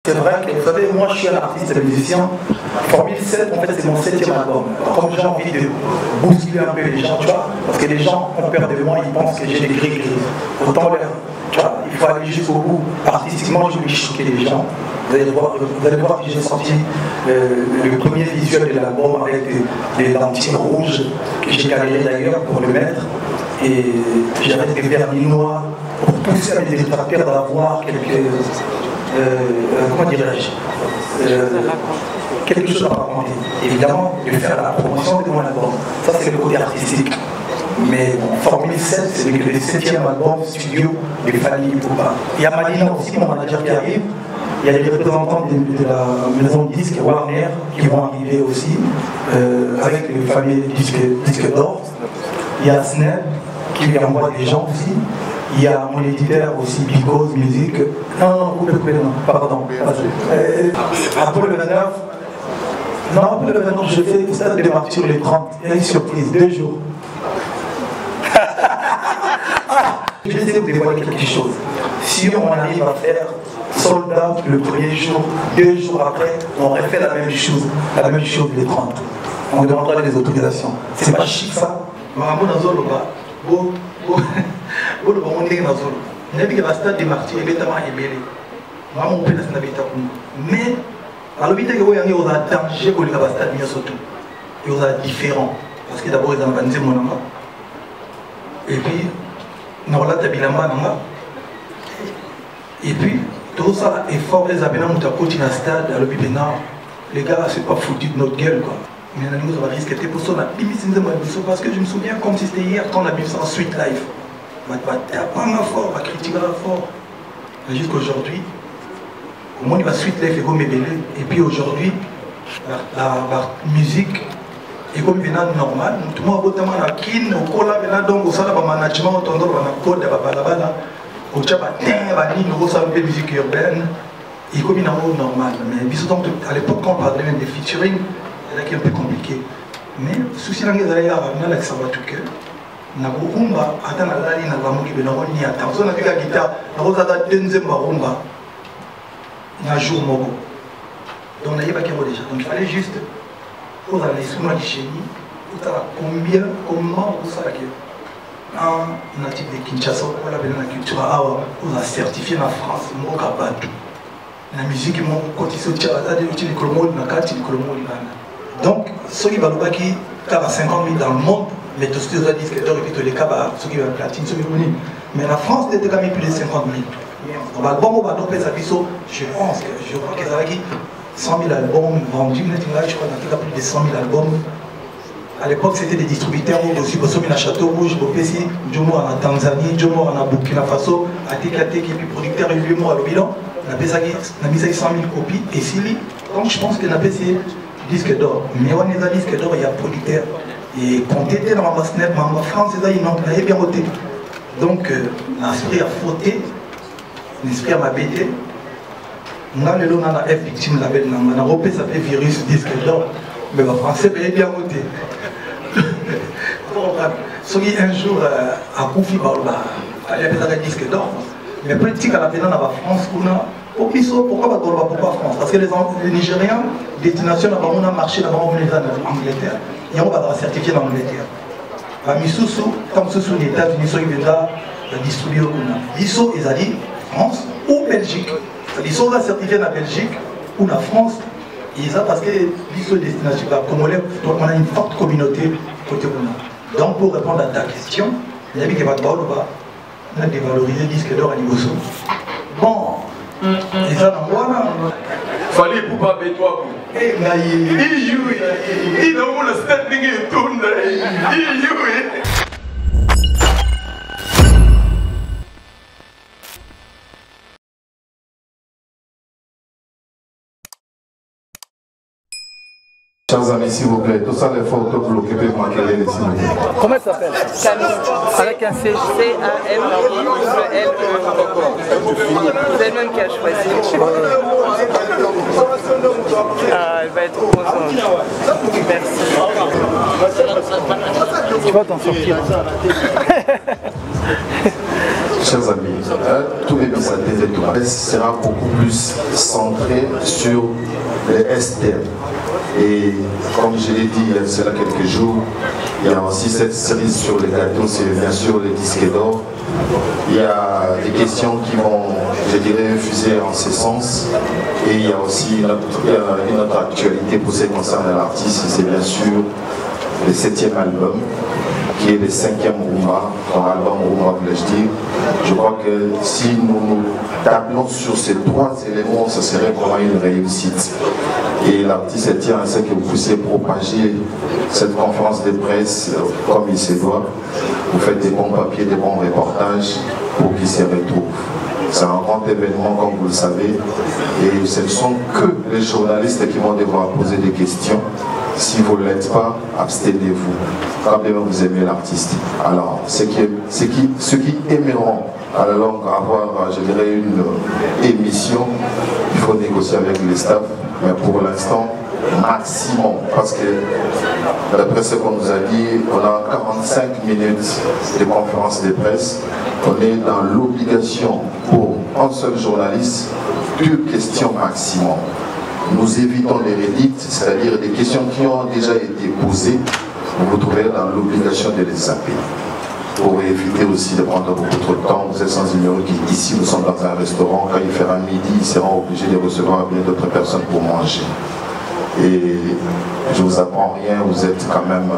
C'est vrai que, vous savez, moi je suis un artiste musicien. Formule 7, en fait, c'est mon 7e album. Comme j'ai envie de bousculer un peu les gens, tu vois, parce que les gens ont peur de moi, ils pensent que j'ai des gris. Autant l'air, tu vois, il faut aller jusqu'au bout. Artistiquement, je vais choquer les gens. Vous allez voir que j'ai sorti le premier visuel de l'album avec des lentilles rouges que j'ai calé d'ailleurs pour le mettre. Et j'avais des vernis noirs pour pousser à mes détracteurs d'avoir quelques. Comment dirais-je quelque chose à raconter. Évidemment, de faire la promotion de mon album. Ça, c'est le côté artistique. Mais bon, Formule 7, c'est le 7e album studio de Fally Ipupa. Il y a Malina aussi, mon manager qui arrive. Il y a les représentants de la maison de disques Warner qui vont arriver aussi, avec le fameux disque d'or. Il y a Snap qui lui envoie des gens aussi. Il y a mon éditeur aussi, Because Music. Non, pardon. Apollo le 29. Non, Apollo le 29, je fais ça de démarrer sur les 30. Il y a une surprise, 2 jours. Je vais essayer de vous dévoiler quelque chose. Si on arrive à faire sold out le premier jour, 2 jours après, on refait la même chose les 30. On demandera des autorisations. C'est pas chic ça. Bolo ba ndenge na zolo nabi ke ba stade de martyr betama ebele ba mo pena na beta kuna mais alobi te ke o yangi oza danger ko lika ba stade bien surtout et oza différent parce que d'abord ils ont organisé mon nom et puis na relata bilamba nanga et puis tout ça effort les abena muta coach na stade alobi bena les gars c'est pas foutu de notre gueule quoi. Mais nous avons risqué pour ça parce que je me souviens comme si c'était hier quand on a vu ça en suite live. On va fort, on va critiquer fort. Jusqu'aujourd'hui, au moins il va suite live et puis aujourd'hui, la musique est comme une normale. Tout le monde a besoin de kin, au cola, donc au salon de management, au tendor, au code, au tchaba, au musique urbaine. Et comme une normale. Mais à l'époque, quand on parlait même des featuring, c'est un peu compliqué. Mais souci là, il y a un accent à tout cœur. Na rumba, attends la ligne, na vamuki, na roni attends. On a vu la guitare, na rosa da deuxième rumba. Na jour mogo. Donc on a eu pas déjà. Donc il fallait juste, pour aller sur ma chérie, combien, comment vous savez un natif de Kinshasa, on a la culture awa, on a certifié la France, moka batu. La musique, mon côté soutien, on a dit que le colombo, na carte, le colombo, donc, ceux qui vont qui ont 50 000 dans le monde, mais tous ceux qui ont disque d'or et puis tous les cas, ceux qui ont platine, ceux qui ont venu. Mais la France, il était quand même plus de 50 000. On va bon, on va donc faire je pense que je crois qu'ils ont 100 000 albums vendus. Je crois qu'il y a plus de 100 000 albums. À l'époque, c'était des distributeurs aussi, parce qu'il y a Château Rouge, Bopesi, Jomo en Tanzanie, Jomo en Burkina Faso, Atekate, qui est plus producteur, et lui, moi, à l'Obilan. On a mis 100 000 copies. Et Sili, donc je pense qu'on a essayé disque d'or. Mais on est à disque d'or, il y a producteur. Et quand tu étais dans ma snap, en France, ils ont bien voté. Donc, l'esprit a frotté, l'esprit m'a bêté. On a le lot, on a F victime label, on a repéré ça fait virus disque d'or. Mais le français a bien voté. Ceux qui un jour a confié il y a des disques d'or. Mais politique à la pénale dans la France, pourquoi France? Parce que les Nigériens, destination on a marché là-bas, on est en Angleterre, et on va certifier dans l'Angleterre. Comme ce sont les États-Unis, ils vont distribuer au Kuna. Ils sont France ou Belgique. Ils sont certifiés dans la Belgique ou la France. Et ça parce que ils sont destination congolais, donc on a une forte communauté côté Kuna. Donc pour répondre à ta question, il y a des on a dévalorisé le disque d'or à niveau sous. Bon. Et ça dans moi fallait pour pas toi. Eh il joue. Il a le standing et tourne. Il joue. Chers amis, s'il vous plaît, tout ça les photos bloquées peuvent m'accueillir ici. Comment elle s'appelle? Camille. Avec un C, C-A-M-I-L-E. C'est elle-même qui a choisi. Ah, elle va être contente. Merci. Tu vas t'en sortir. Chers amis, tous les Bissattés sera beaucoup plus centré sur les STM. Et comme je l'ai dit il y a cela quelques jours, il y a aussi cette série sur les gâteaux, c'est bien sûr les disques d'or. Il y a des questions qui vont, je dirais, fuser en ce sens. Et il y a aussi une autre actualité pour ce qui concerne l'artiste, c'est bien sûr le 7e album, qui est le 5e Rumba, dans l'album Rumba, voulais-je dire. Je crois que si nous nous tablons sur ces 3 éléments, ce serait vraiment une réussite. Et l'artiste tient à ce que vous puissiez propager cette conférence de presse comme il se doit. Vous faites des bons papiers, des bons reportages pour qu'ils se retrouvent. C'est un grand événement, comme vous le savez, et ce ne sont que les journalistes qui vont devoir poser des questions. Si vous ne l'êtes pas, abstenez-vous, quand bien vous aimez l'artiste. Alors, ceux qui aimeront à la longue avoir, je dirais, une émission, il faut négocier avec les staffs, mais pour l'instant, maximum, parce que d'après ce qu'on nous a dit, on a 45 minutes de conférence de presse. On est dans l'obligation pour un seul journaliste, 2 questions maximum. Nous évitons les rédites, c'est-à-dire des questions qui ont déjà été posées, vous vous trouvez dans l'obligation de les zapper. Pour éviter aussi de prendre beaucoup trop de temps, vous êtes sans ignorer qu'ici nous sommes dans un restaurant, quand il fera midi, ils seront obligés de recevoir bien d'autres personnes pour manger. Et je ne vous apprends rien, vous êtes quand même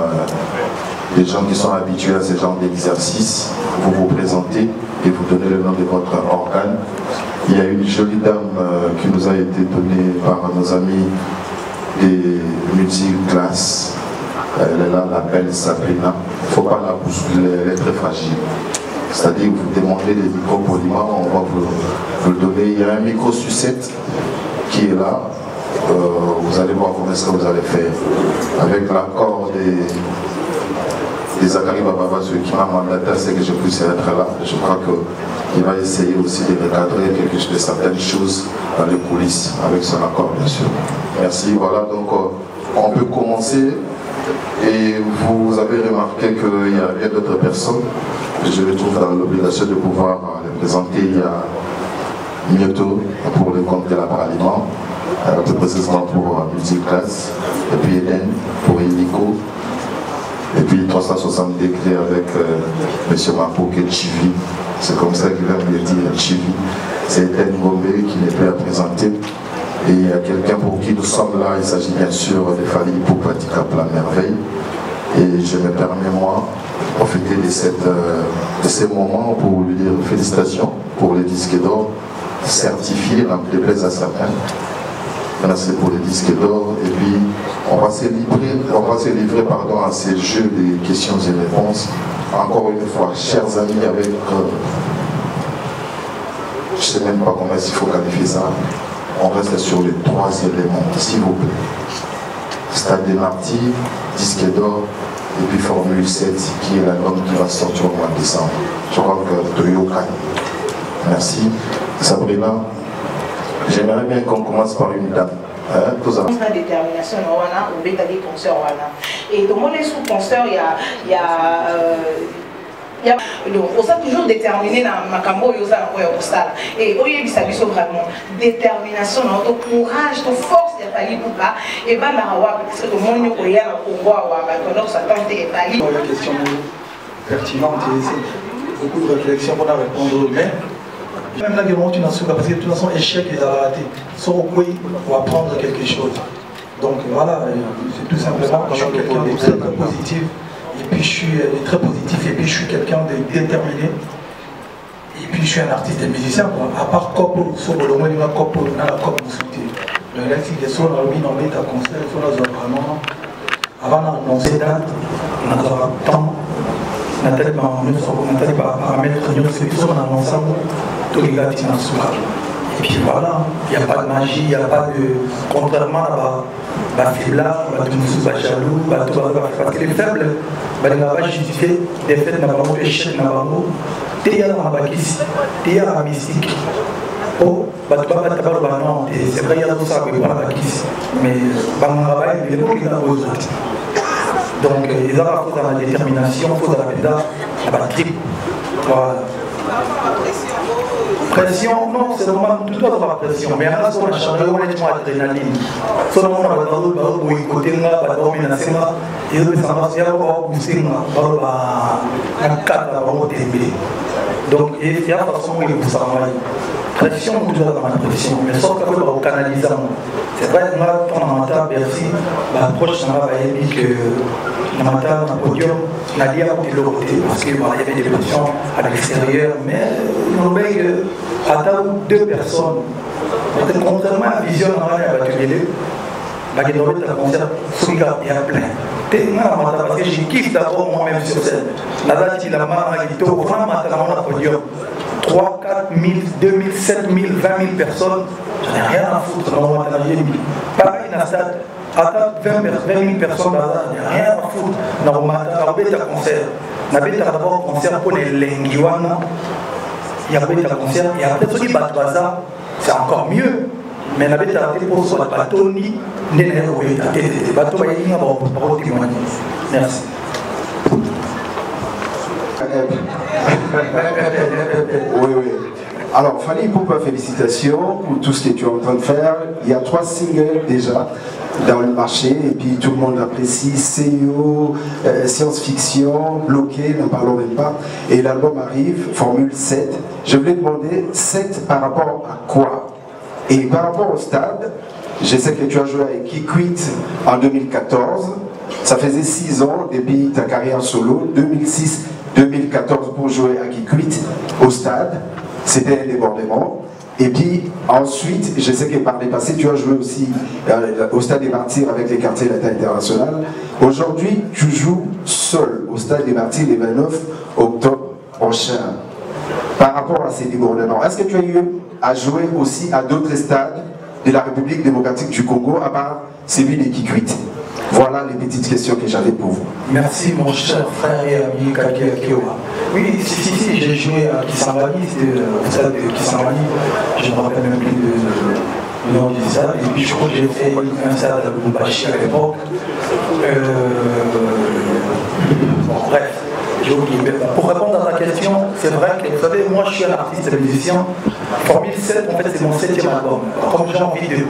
des gens qui sont habitués à ce genre d'exercice. Vous vous présentez et vous donnez le nom de votre organe. Il y a une jolie dame qui nous a été donnée par nos amis des multiclasses. Elle est là, la belle Sabrina. Il ne faut pas la bousculer, elle est très fragile. C'est-à-dire que vous demandez des micros polymères, on va vous le donner. Il y a un micro sucette qui est là. Vous allez voir ce que vous allez faire. Avec l'accord des Zachary Bababa, celui qui m'a mandaté, c'est que je puisse être là. Je crois qu'il va essayer aussi de recadrer certaines choses dans les coulisses, avec son accord, bien sûr. Merci. Voilà, donc on peut commencer. Et vous avez remarqué qu'il y a bien d'autres personnes. Je me trouve dans l'obligation de pouvoir les présenter. Il y a Mioto pour le compte de la Parlement, plus précisément pour Multiclass, et puis Eden pour Illico, et puis 360 degrés avec M. Mapoke Chivi. C'est comme ça qu'il va me le dire, Chivi. C'est Eden Gombe qui n'est plus à présenter. Et il y a quelqu'un pour qui nous sommes là, il s'agit bien sûr de Fali Poupatika Plan Merveille. Et je me permets, moi, de profiter de ces moments pour lui dire félicitations pour les disques d'or certifiés, n'en déplaise à certains. Merci pour les disques d'or. Et puis, on va se livrer à ces jeux de questions et réponses. Encore une fois, chers amis, avec. Je ne sais même pas comment il faut qualifier ça. On reste sur les 3 éléments, s'il vous plaît. Stade des Martyrs, disque d'or, et puis Formule 7, qui est l'album qui va sortir au mois de décembre. Je crois que Toyokai. Merci. Sabrina, j'aimerais bien qu'on commence par une dame. La détermination, on a des concerts. Et dans mon sous-concert, il y a donc, on s'est toujours déterminé dans ma cambo et au lieu de vraiment détermination, notre courage, notre force de Fali Poupa et ben parce que le monde nous voyait au pouvoir ou ça tente et Fali. La question pertinente et beaucoup de réflexions pour répondre, mais même là que tu n'as pas parce que tu n'as son échec et raté, sans au point pour apprendre quelque chose. Donc voilà, c'est tout simplement je suis quelqu'un de très positif. Et puis je suis très positif, et puis je suis quelqu'un de déterminé. Et puis je suis un artiste et musicien, quoi. À part Kopo, sur le moins de la Kopo, on a la Kopo souté. Le lexique des sons, on a mis dans les concert, on a vraiment. Avant d'annoncer date, on a temps, on a peut-être paramètres, on a ensemble, tous les gars qui sont là. Et puis voilà, il n'y a pas de magie, il n'y a pas de. Contrairement à la faiblard, tout le monde est jaloux, parce que les faibles, ils ne vont pas justifier des faits de échec de Nabango, il y a la bakis, il y a la mystique. Oh, c'est vrai, il y a tout ça, mais pas la bakis. Mais il y a beaucoup aux autres. Donc, ils ont la faute à la détermination, faute à la pédale, à la tripe. Voilà. Pression, non, c'est normal, tout doit avoir pression, mais là, on a changé, on a dit adrénaline. Soit on a boycotté, on a menacé, et on a boosté, on a donc, il y a une façon où il faut s'envoyer. Pression, on doit avoir une pression, mais sauf qu'on va canaliser. C'est vrai, on a ton amateur, Bercy, l'approche, on va dire que l'amateur, un podium, on a dit à côté de l'autre côté, parce qu'il y avait des pressions à l'extérieur, mais on a atteint 2 personnes. Contrairement à la vision, on a battu les deux. Il y a plein. Parce que je kiffe d'abord moi-même sur scène. La date, il a marre, il a vraiment podium. 3, 4 000, 2 000, 7 000, 20 000 personnes, j'en ai rien à foutre dans mon matériel. Pareil, dans la stade, attends 20 000 personnes, j'en ai rien à foutre dans mon matériel. Concert. On a d'abord concert pour les Lenguiwana. Il y a un concert, et après, ceux qui battent Baza, c'est encore mieux. Mais on a été pour ce bateau, ni bateau, merci. Oui. Alors, Fanny Poupa, félicitations pour tout ce que tu es en train de faire. Il y a 3 singles déjà dans le marché et puis tout le monde apprécie. CEO, science-fiction, bloqué, n'en parlons même pas. Et l'album arrive, Formule 7. Je voulais demander 7 par rapport à quoi? Et par rapport au stade, je sais que tu as joué avec Kikwit en 2014. Ça faisait 6 ans depuis ta carrière solo, 2006-2014 pour jouer à Kikwit au stade. C'était un débordement. Et puis ensuite, je sais que par les passés, tu as joué aussi au Stade des Martyrs avec les quartiers latin international. Aujourd'hui, tu joues seul au Stade des Martyrs le 29 octobre prochain. Par rapport à ces débordements, est-ce que tu as eu à jouer aussi à d'autres stades de la République démocratique du Congo, à part celui de Kikwit? Voilà les petites questions que j'avais pour vous. Merci mon cher frère et ami Kaki Akewa. Oui, si, j'ai joué à Kisangani, c'était au stade de Kisangani, je ne me rappelle même plus du nom du stade, et puis je crois que j'ai fait un stade à Lubumbashi à l'époque. Bon, bref. Pour répondre à ta question, c'est vrai que vous savez, moi je suis un artiste et musicien. Formule 7, en fait, c'est mon 7e album. Comme j'ai envie de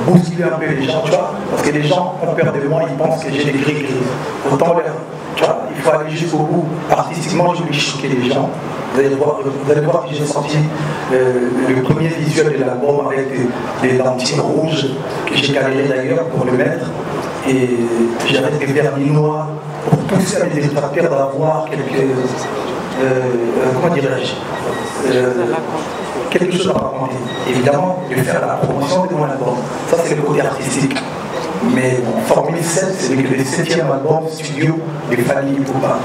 bousculer un peu les gens, tu vois, parce que les gens ont peur de moi, ils pensent que j'ai des gris. Autant leur, tu vois, il faut aller jusqu'au bout. Artistiquement, je voulais choquer les gens. Vous allez voir que j'ai sorti le premier visuel de l'album avec des lentilles rouges que j'ai galéré d'ailleurs pour le mettre. Et j'avais des vernis noirs pour pousser à mes détracteurs d'avoir quelques. Comment dirais-je, quelque chose à raconter. Évidemment, de faire la promotion de mon album. Ça, c'est le côté artistique. Mais bon, Formule 7, c'est le 7e album studio de Fanny Poupa.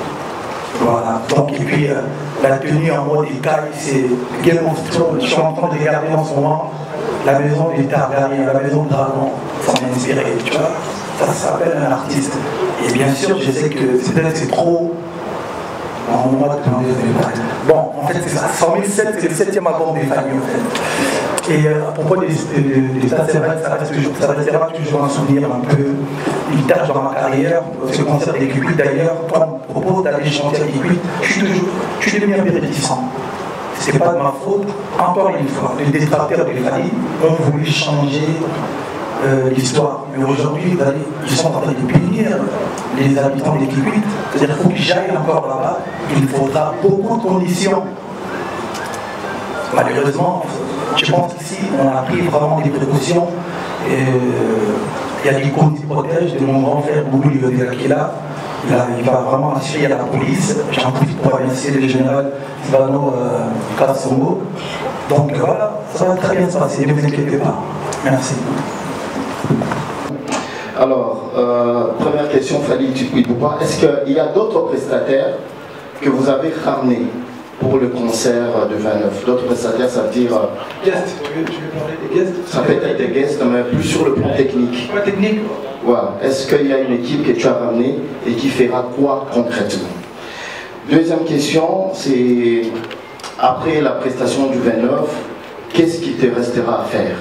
Voilà. Donc, et puis, la tenue en mode écaille, c'est Game of Thrones. Je suis en train de regarder en ce moment la maison des Targaryens, la maison de Dragon. Ça m'a inspiré, tu vois. Ça s'appelle un artiste. Et bien sûr, je sais que peut-être c'est trop. Bon, en fait, c'est ça. Formule 7, c'est le 7e album des familles, en fait. Et à propos de ça, c'est vrai que ça restera toujours un souvenir un peu une tâche dans ma carrière. Ce concert des Kikwit, d'ailleurs, quand on me propose d'aller chanter à Kikwit, je suis devenu un peu réticent. C'est pas de ma faute. Encore une fois, les détracteurs des familles ont voulu changer l'histoire. Mais aujourd'hui, ils sont en train de punir les habitants des Kikwit. C'est-à-dire qu'il faut qu'ils aillent encore là-bas. Il faudra beaucoup de conditions. Malheureusement, je pense qu'ici, on a pris vraiment des précautions. Il y a des codes qui protègent de mon grand frère Boubou Liodela qui est là. Il va vraiment assurer à la police. J'en profite pour remercier le général Sibano Kassongo. Donc voilà, ça va très bien se passer, ne vous inquiétez pas. Merci. Alors, première question, Fanny Poupa, est-ce qu'il y a d'autres prestataires que vous avez ramenés pour le concert de 29? D'autres prestataires, ça veut dire... Guests, je vais parler des guests. Ça peut être des guests, mais plus sur le plan technique. Pas technique. Voilà. Est-ce qu'il y a une équipe que tu as ramenée et qui fera quoi concrètement? Deuxième question, c'est après la prestation du 29, qu'est-ce qui te restera à faire?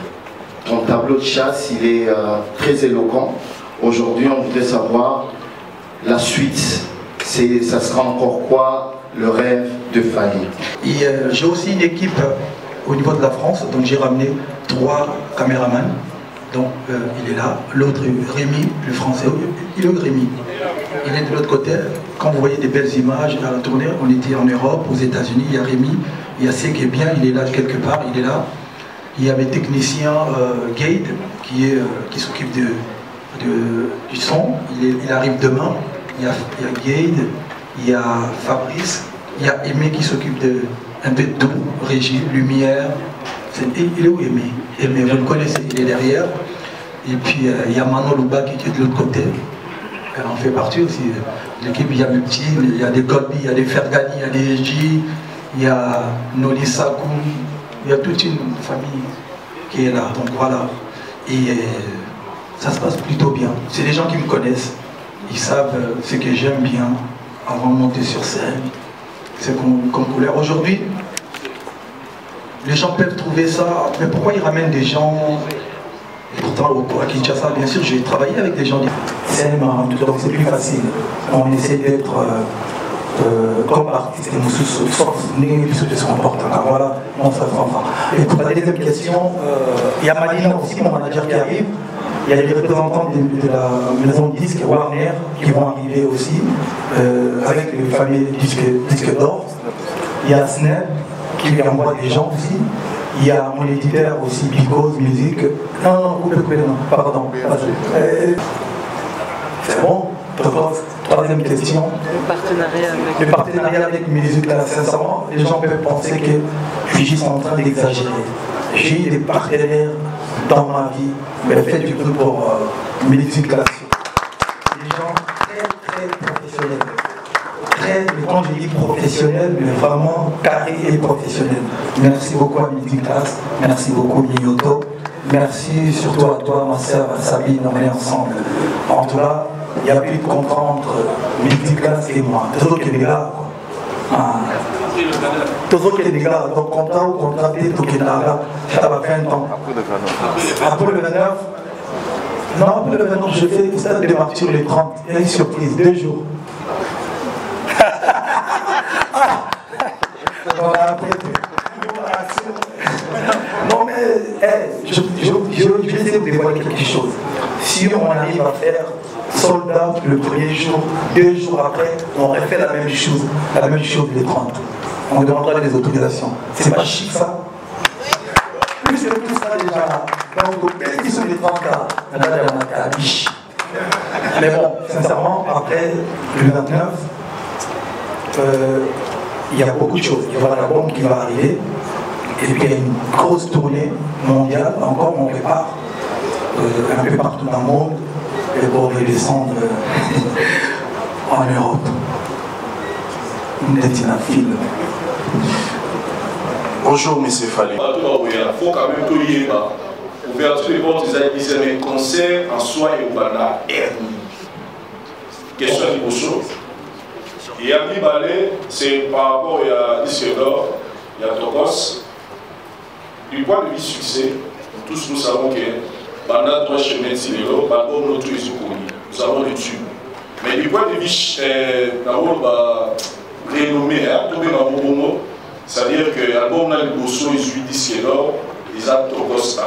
Ton tableau de chasse, il est très éloquent. Aujourd'hui, on voudrait savoir la suite. Ça sera encore quoi le rêve de Fali. Et j'ai aussi une équipe au niveau de la France, donc j'ai ramené 3 caméramans. Donc il est là, l'autre Rémi, le français, il est Rémi. Il est de l'autre côté. Quand vous voyez des belles images à la tournée, on était en Europe, aux États-Unis, il y a Rémi, il y a C qui est bien, il est là quelque part, il est là. Il y a mes techniciens Gade qui s'occupe du son, il arrive demain. Il y a Gade, il y a Fabrice, il y a Aimé qui s'occupe un peu de tout, régie, lumière. Il est où Aimé? Aimé, vous le connaissez, il est derrière. Et puis il y a Manon Louba qui est de l'autre côté. Elle en fait partie aussi. L'équipe, il y a Multi, il y a des Colby, il y a des Fergani, il y a des J, il y a Noli Sakou, il y a toute une famille qui est là. Donc voilà. Et ça se passe plutôt bien. C'est des gens qui me connaissent. Ils savent ce que j'aime bien avant de monter sur scène. C'est comme couleur. Aujourd'hui, les gens peuvent trouver ça, mais pourquoi ils ramènent des gens? Et pourtant, à Kinshasa, bien sûr, j'ai travaillé avec des gens. C'est marrant, donc c'est plus facile. On essaie d'être comme artiste et nous se comporte. Voilà, on se comprend. Et pour la deuxième question, il y a Malina aussi, mon manager qui arrive. Il y a les représentants de la maison de disques Warner qui vont arriver aussi, avec le fameux disque d'or. Il y a Snap qui lui envoie des gens aussi. Il y a mon éditeur aussi, Because Music. Non, pardon. C'est bon. Troisième question. Le partenariat avec Music, là, sincèrement, les gens peuvent penser que je suis juste en train d'exagérer. J'ai des partenaires dans ma vie, mais fait du coup pour Music classique. Des gens très professionnels. Mais quand je dis professionnel, mais vraiment carré et professionnel. Merci beaucoup à Music Class, merci beaucoup Mignoto, merci surtout à toi, ma sœur Sabine, on est ensemble. En tout cas, il n'y a plus de contrat entre Music Class et moi. Toujours qu'il est là, quoi. Toujours qu'il est là, donc contrat ou contraté, tout qu'il est là, ça va faire un temps. Après le 29, non, après le 29, je fais le stade de Martyr les 30. Il y a une surprise, 2 jours. Non mais je vais essayer de vous dévoiler quelque chose. Si on arrive à faire soldat le premier jour, 2 jours après, on refait la même chose les 30. On demandera des autorisations. C'est pas chic ça? Plus que tout ça déjà là. Donc dès qu'ils sont les 30 là, on a la biche. Mais bon, sincèrement, après le 29, il y a beaucoup de choses. Il y aura l'album qui va arriver. Et puis il y a une grosse tournée mondiale. Encore, on prépare un peu partout dans le monde. Et pour redescendre en Europe. Bonjour, M. Fali. Il faut quand même tout y avoir. Ouverture des portes, ils avaient un concert en soi et au Bana. Question de choses. Et à Balé, c'est par rapport à Disque d'Or, il y a Tokos. Du point de vue succès, tous nous savons que pendant 3 chemins de Sinélo, l'album notre nous avons le tube. Mais du point de vue renommé, c'est-à-dire que l'album a le bosso, il suit Disque d'Or, ils ont Tokos.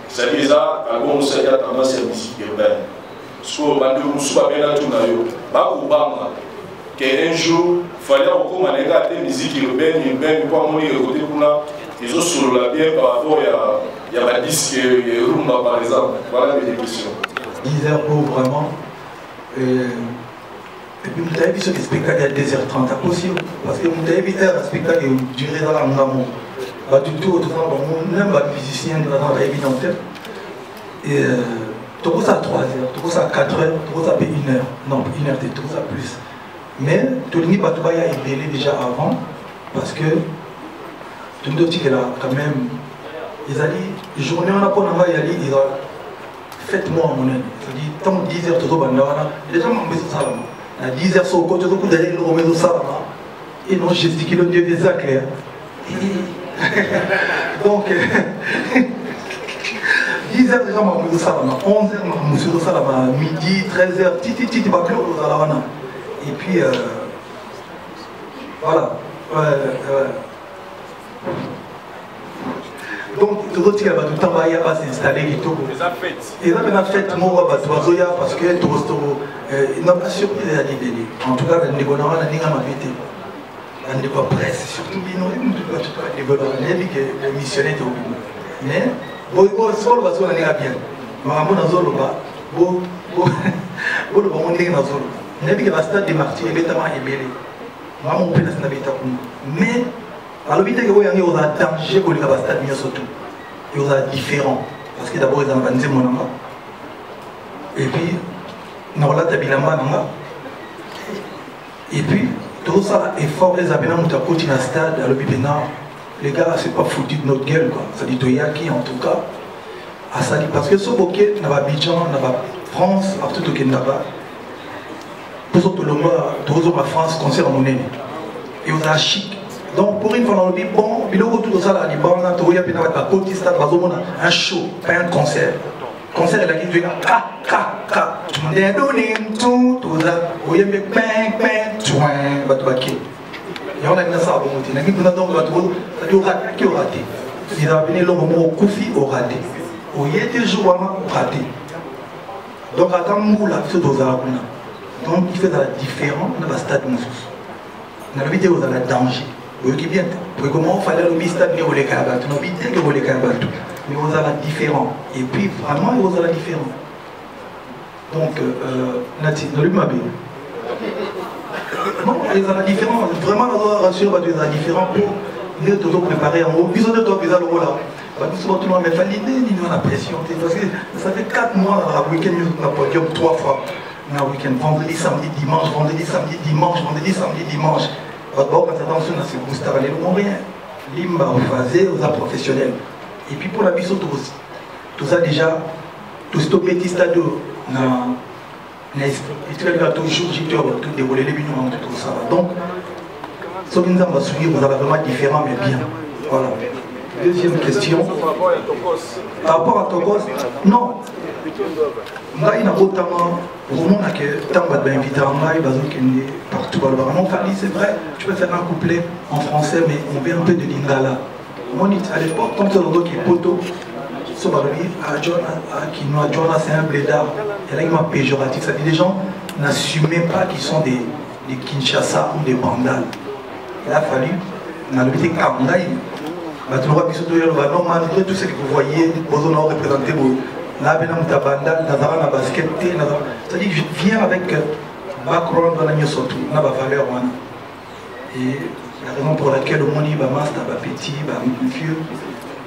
C'est-à-dire que l'album a tendance à la musique urbaine. Parce que nous avons qu'un jour, il fallait encore des musiques urbaines, pour moi, ils ont sur la bien par rapport à la disque Rumba par exemple. Voilà mes questions. 10 heures pour vraiment. Et puis, vous avez vu ce spectacle à 2h30, c'est possible. Parce que vous avez vu un spectacle qui durait dans la maman. Pas du tout, autrement, même les musiciens dans la vie en tête. Et tout ça à 3h, tout ça à 4h, tout ça à 1h. Non, 1h, tout ça plus. Mais tout le monde a été déjà avant, parce que tout le monde est là quand même. Ils ont dit, journée on a pas y aller, ils ont faites-moi mon aide. Ils ont dit, tant 10 heures, tout le les gens m'ont mis ça là. À 10 heures, sur le côté, tout d'aller le remettre ça là. Et non, j'ai dit qu'il y a des actes. Donc, 10 heures déjà, m'ont mis ça là. 11 heures, m'ont mis ça là. Midi, 13 heures, titi, va clore ça là. Et puis, voilà, Donc, tout le temps, il va s'installer. Et là, on a fait moi, parce que il n'a pas surpris à l'idée. En tout cas, on a dit on n'est pas presse, surtout les missionnaires. Mais, bon, on est bien. Mais alors vite que vous avez un danger pour les stade mieux surtout il y a différent parce que d'abord ils ont vendu mon nom et puis nous là tabilamba nanga et puis tout ça effort les appelants ont coach dans stade alors maintenant les gars c'est pas foutu de notre gueule quoi ça dit Toyaki en tout cas à ça parce que ce bokeh n'a pas Abidjan n'a pas France partout au Kenya pour tout le monde tout la France concert en monnaie et vous avez chic. Donc pour une fois dans le bon, il y a tout ça là, il y a un show, pas un concert. Concert là qui dit il y a donc donc il fait de la différence dans le stade dans la vidéo dans le danger. Vous voyez bien, comment il fallait le stade mais vous les cabanes, vous avez que vous les cabanes, mais vous avez la différence. Et puis vraiment vous avez la différence. Donc Nati, ne lui m'abîme. Non, ils ont la différence. Vraiment, on doit rassurer qu'ils ont la différence pour nous toujours préparer en haut. Ils ont de toi, ils ont le rôle là. Souvent tout le monde met l'idée, ils ont la pression. Parce que ça fait 4 mois dans le week-end, nous avons podium 3 fois. Dans le week-end, vendredi, samedi, dimanche, vendredi, samedi, dimanche, vendredi, samedi, dimanche. Votre bon, quand attention, c'est Gustave, allez, nous rien. Limba, vous faites, vous êtes professionnel. Et puis pour la mission, tout ça déjà, tout ce petit stade, il toujours tout dérouler les millions, tout ça. Donc, ce que nous allons suivre, vous avez vraiment différent, mais bien. Voilà. Deuxième question. Par rapport à Tokos, non. Il y a autant que tant d'invités partout. C'est vrai, tu peux faire un couplet en français, mais on veut un peu de lingala. À l'époque, quand tu as qui est poteau, Jonas c'est un blédard. Et là, il m'a péjoratif. Ça dit les gens n'assumaient pas qu'ils sont des Kinshasa ou des Bandal. Il a fallu, dans le petit Kangaï, malgré tout ce que vous voyez, vous avez représenté. Là, basket, c'est-à-dire que je viens avec background dans la surtout, on a valeur. Et la raison pour laquelle on dit master, petit, vieux,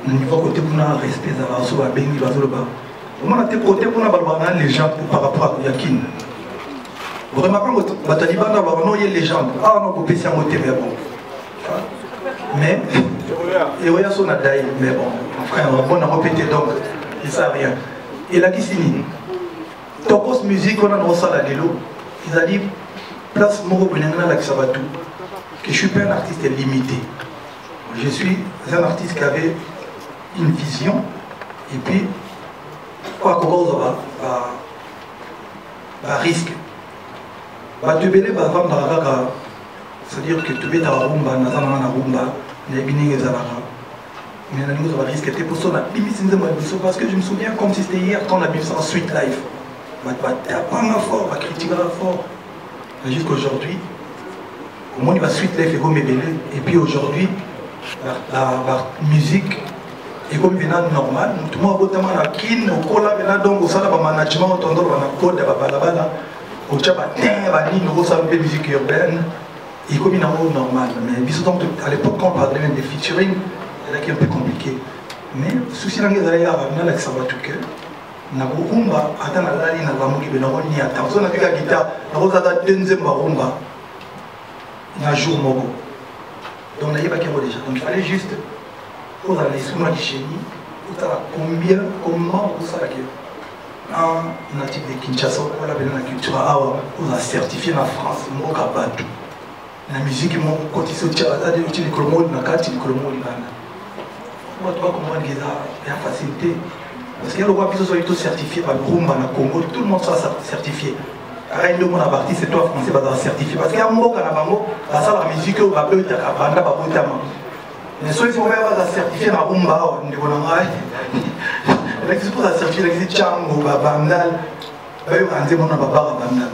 niveau côté pour un respect, ça va se béni, va se le bas. On a côté pour un légende par rapport à Yakin. Vous remarquez que Taliban a une légende. Ah non, vous pouvez s'y monter, mais bon. Mais, et oui, on a d'ailleurs, mais bon, frère, on a répété donc, il ne sait rien. Et là, qui signe Tokos Musique, on a dans ça, ils ont dit, place Moro Benengana Laksabatou, que je ne suis pas un artiste limité. Je suis un artiste qui avait une vision, et puis, quoi qu'on va risque. C'est-à-dire que tu es dans la rumba, mais nous avons risqué pour ça, parce que je me souviens comme si c'était hier quand on a vu ça en Sweet Life. On va pas fort, on va critiquer fort. Jusqu'aujourd'hui, au moins il va Sweet Life et puis aujourd'hui, la musique est comme venant normal. Tout le monde a la kin, au cola, donc au salon management, on a code, au la musique urbaine. Et comme il est normal, mais à l'époque quand on parlait même des featuring, c'est un peu compliqué. Mais le souci c'est que nous avons ça va tout que nous avons rumba, attends la ligne, nous avons dit nous avons ni attends, on a vu la guitare, nous avons dit deuxième rumba, il y a un jour mogo. Donc on a dit déjà. Donc il fallait juste pour aller sur le chéni, pour combien, comment vous savez que un natif de Kinshasa, on a la culture on a certifié en France, mogo kabatu. La musique, quand ils sont utilisés, le mot na carte, le mot on doit comprendre qu'il y a une facilité. Parce qu'il y a le roi qui soit certifié par le Rumba, le Congo, tout le monde soit certifié. Arrête de mon partie, c'est toi français, va certifié. Parce qu'il y a un mot à la bango, ça la musique au babel de la banda babotama. Mais soit ils sont même pas certifiés à Rumba, on dit qu'on a un. Là, ils sont pas certifiés, ils disent Tchango, Babandal, ils ont dit mon baba Babandal.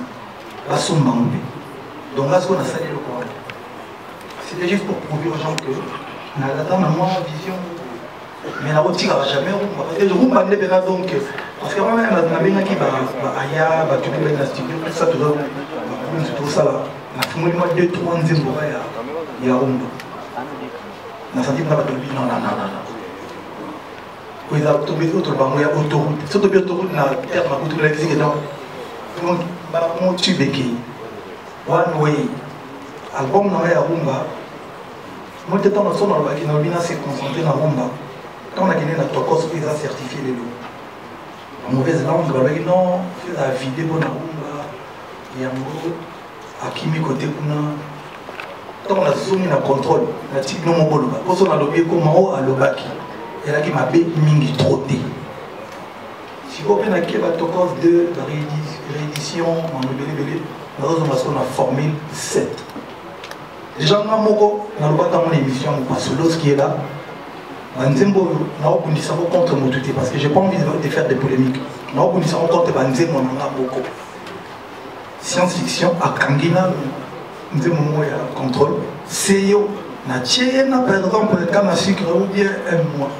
La somme donc là, ce qu'on a salé le Coran. C'était juste pour prouver aux gens que on a la moins vision. Mais la route tira jamais Rumba. Parce que le Rumba n'est pas donc. Parce que moi-même, je suis qui va Aya, va tout le monde dans le studio, tout ça, tout ça là. Je suis 2-3 ans, il y a Rumba. Je suis dit, non. Il y a autoroute, il y a autoroute. Surtout que l'autoroute, il y a terre, il y a tout le monde. Mon tube est one way. Album dans la Rumba. Moi, je suis dans le son, je suis concentré dans la Rumba. Quand on a gagné la Tokos, ils ont certifié les lots. En mauvaise langue, on a dit non, c'est la vidéo pour la Rumba. Il y a un mot, à qui m'est côté pour nous. Quand on a zoomé dans le contrôle, la type non mon boloba. Quand on a lobby comme en haut à l'obaki, et là qui m'a bé mingi trotté. Si vous avez la Tokos de réédition, nous avons la formule 7. Les gens qui ont dans mon émission, parce que l'autre qui est là, Banzembo, nous avons contre Moutouté, parce que je n'ai pas envie de faire des polémiques. Nous avons contre Banzembo, nous avons beaucoup. Science-fiction, à Kangina, nous avons un contrôle. C'est yo, par exemple, quand on a sucre ou bien un mois.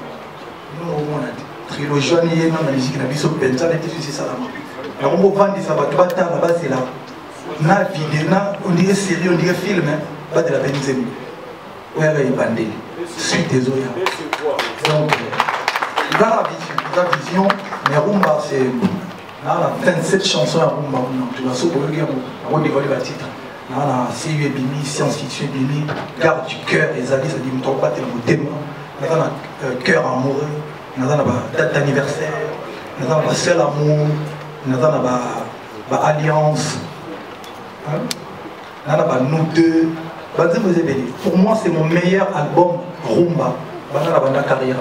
Nous avons une trilogie, nous avons la musique, nous avons une peinture, c'est ça. Nous avons vendu ça, là-bas, c'est là. Na vidéo, on dirait série, on dirait film, pas de la Benzema. Où est-ce qu'il y a bandé? Suite des oya. Donc, dans la vision, mais Rumba, c'est. Là, on a 27 chansons à Rumba. Tu vas sauver le gars, on va dévoiler le titre. Là, on a CU Bimi, science-fiction Bimi, garde du cœur, les alliés, ça dit, ne tombe pas tel thème. Là, on a cœur amoureux, là, on a date d'anniversaire, là, on a seul amour, là, on a alliance. Là, on a nous deux. Pour moi, c'est mon meilleur album Rumba. Dans la carrière.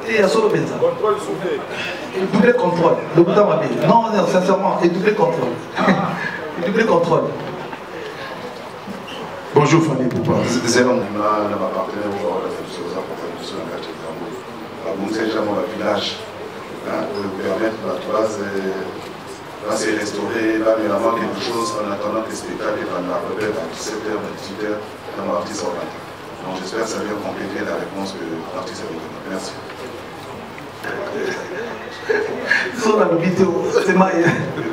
Et il y a solo Benza. Double contrôle. Le bouton va bien. Non, sincèrement, et double contrôle. Double contrôle. Bonjour Fanny Poupa. Zéro, on a ma partenaire aujourd'hui, la production de quartier de Gambo. Vous savez jamais le village. Pour nous permettre la base. Là, c'est restauré, là, il y a vraiment quelque chose en attendant que le spectacle va arriver à 17h, à 18h, dans l'artiste oriental. Donc, j'espère que ça vient compléter la réponse que l'artiste a donnée. Merci.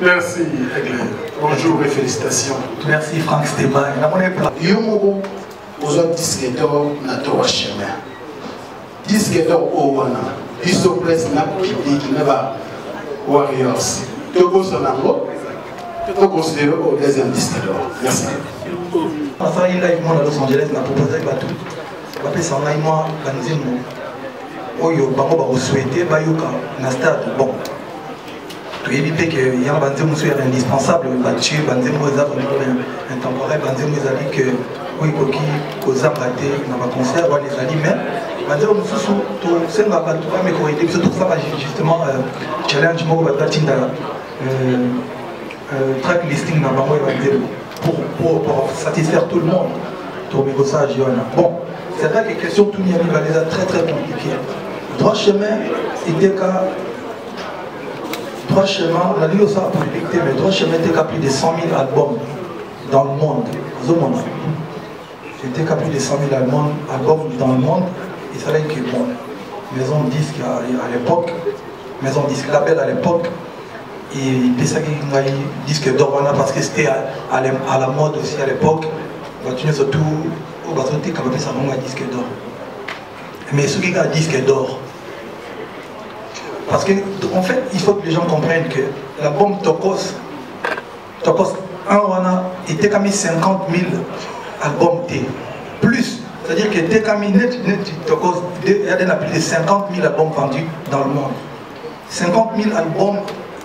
Merci, bonjour et félicitations. Merci, Franck Stéban. Yomobo, aux autres disques d'or, n'a pas chemin. Disque d'or au Wana, Isopress n'a pas public, n'a pas Warriors. Togo Sonango, Togo considéré au deuxième disque d'or. Merci. On a live à Los Angeles, on a proposé un bateau. On a fait ça en aïmois, Banzemo. Oyo, Bango, Bango souhaité, Bayoka, na stade. Bon. Tu es dit qu'il y a un Banzemo qui est indispensable, battu, Banzemo est intemporel, Banzemo est allé que, oui, Koki, Koza, Baté, n'a pas concert, on les alliés, mais Banzemo, c'est un bateau, mais correcté, surtout ça, justement, challenge, moi, Batinda. Track listing dans Bango pour satisfaire tout le monde. Bon, c'est vrai que les questions tout n'y arrive à les très très compliquées. Droit chemin, droit chemin, on a dit ça pour l'électer, mais droit chemin était qu'à plus de 100 000 albums dans le monde. C'était qu'à plus de 100 000 albums dans le monde. Il fallait que bon, maison de disque à l'époque, maison de disque label à l'époque. Et il pensait qu'il y avait un disque d'or parce que c'était à la mode aussi à l'époque. Surtout au bateau, il y avait un disque d'or. Mais ce qui est un disque d'or, parce que en fait, il faut que les gens comprennent que l'album Tokos 1 wana était comme 50 000 albums T. Plus, c'est-à-dire que était comme Tokos, il y a plus de 50 000 albums vendus dans le monde. 50 000 albums.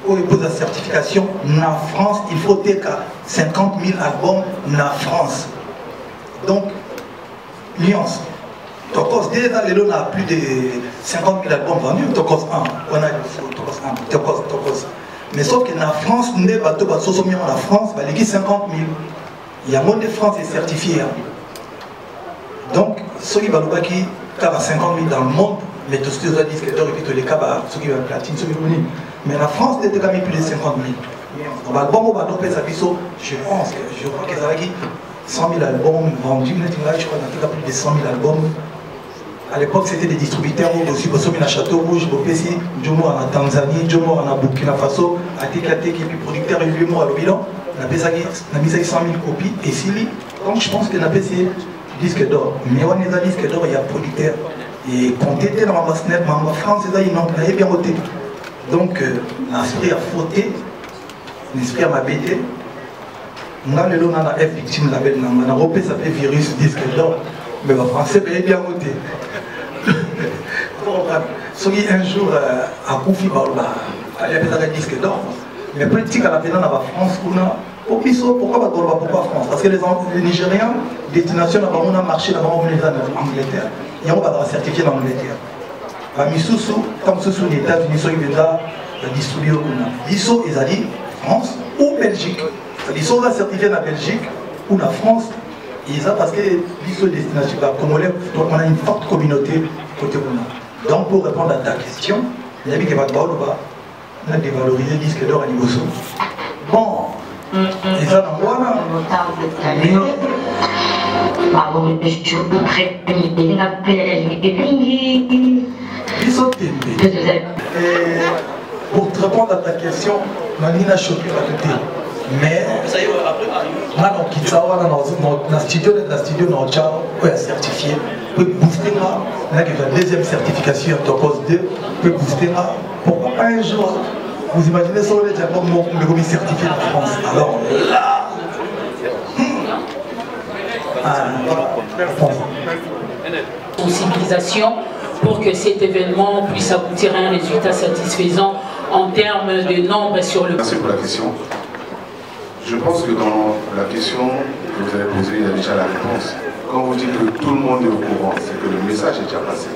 Pour la certification en France, il faut être 50 000 albums en France. Donc, nuance. Tokos, déjà, on a plus de 50 000 albums vendus. Tokos 1, on a Tokos 1, Tokos. Mais sauf que la France, nous avons la France, il y a 50 000. Il y a moins de France est certifié. Donc, ceux qui vont qui a 50 000 dans le monde, mais tout ce qui est disque d'or et puis tous les cas, ceux qui vont platine, ceux qui vont. Mais la France, il y a plus de 50 000. Je pense que je crois que ça va 100 000 albums vendus, je crois qu'il y a plus de 100 000 albums. À l'époque, c'était des distributeurs aussi, parce qu'il y a Château Rouge, Bopesi, Jomo en Tanzanie, Jomo en Burkina Faso, Atekate qui est producteur et lui à l'Obilan. On a mis 100 000 copies et Sili. Donc je pense qu'on a passé disque d'or. Mais on est dans disque d'or, il y a producteur. Et quand tu étais dans ma France, il y a bien voté. Donc l'esprit a fauté, l'esprit a m'abêté. On a le nom de F victime label, on a repéré ça fait virus disque d'or. Mais le français a bien voté. Si un jour à Koufi, il y a des disques d'or. Mais politique à la pénale dans la France, pourquoi France? Parce que les Nigériens, destination on a marché dans l'Angleterre. Et on va certifier dans l'Angleterre. Comme ce sont les États-Unis, ils ont distribué au Kuna. Ils ont dit France ou Belgique. Ils sont certifiés dans la Belgique ou la France. Et ça parce que les destinations congolais, donc on a une forte communauté côté Kuna. Donc pour répondre à ta question, il y a des on a dévalorisé le disque d'or à niveau sous. Bon, et ça dans quoi là? Pour te répondre à ta question, on a choqué à côté. Mais, on a dans Kitsawa, dans le studio, dans le Tchao, on a certifié. Peut booster là, on a la deuxième certification, Topos 2, peut booster là. Pourquoi pas un jour? Vous imaginez ça, on est déjà comme certifié en France. Alors là, sensibilisation pour que cet événement puisse aboutir à un résultat satisfaisant en termes de nombre sur le... Merci pour la question. Je pense que dans la question que vous avez posée, il y a déjà la réponse. Quand vous dites que tout le monde est au courant, c'est que le message est déjà passé.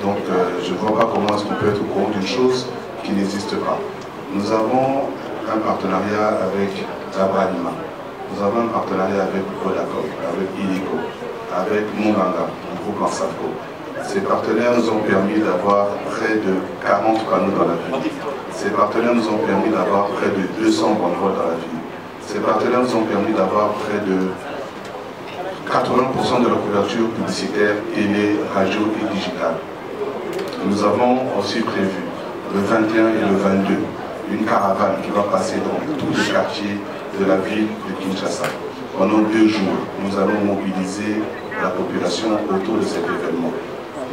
Donc je ne vois pas comment est-ce qu'on peut être au courant d'une chose qui n'existe pas. Nous avons un partenariat avec Abrahima. Nous avons un partenariat avec Vodacom, avec Illico, avec Munganga, du groupe Mansafco. Ces partenaires nous ont permis d'avoir près de 40 panneaux dans la ville. Ces partenaires nous ont permis d'avoir près de 200 banderoles dans la ville. Ces partenaires nous ont permis d'avoir près de 80% de la couverture publicitaire, télé, radio et digitale. Nous avons aussi prévu le 21 et le 22 une caravane qui va passer dans tous les quartiers de la ville de Kinshasa. Pendant 2 jours, nous allons mobiliser la population autour de cet événement.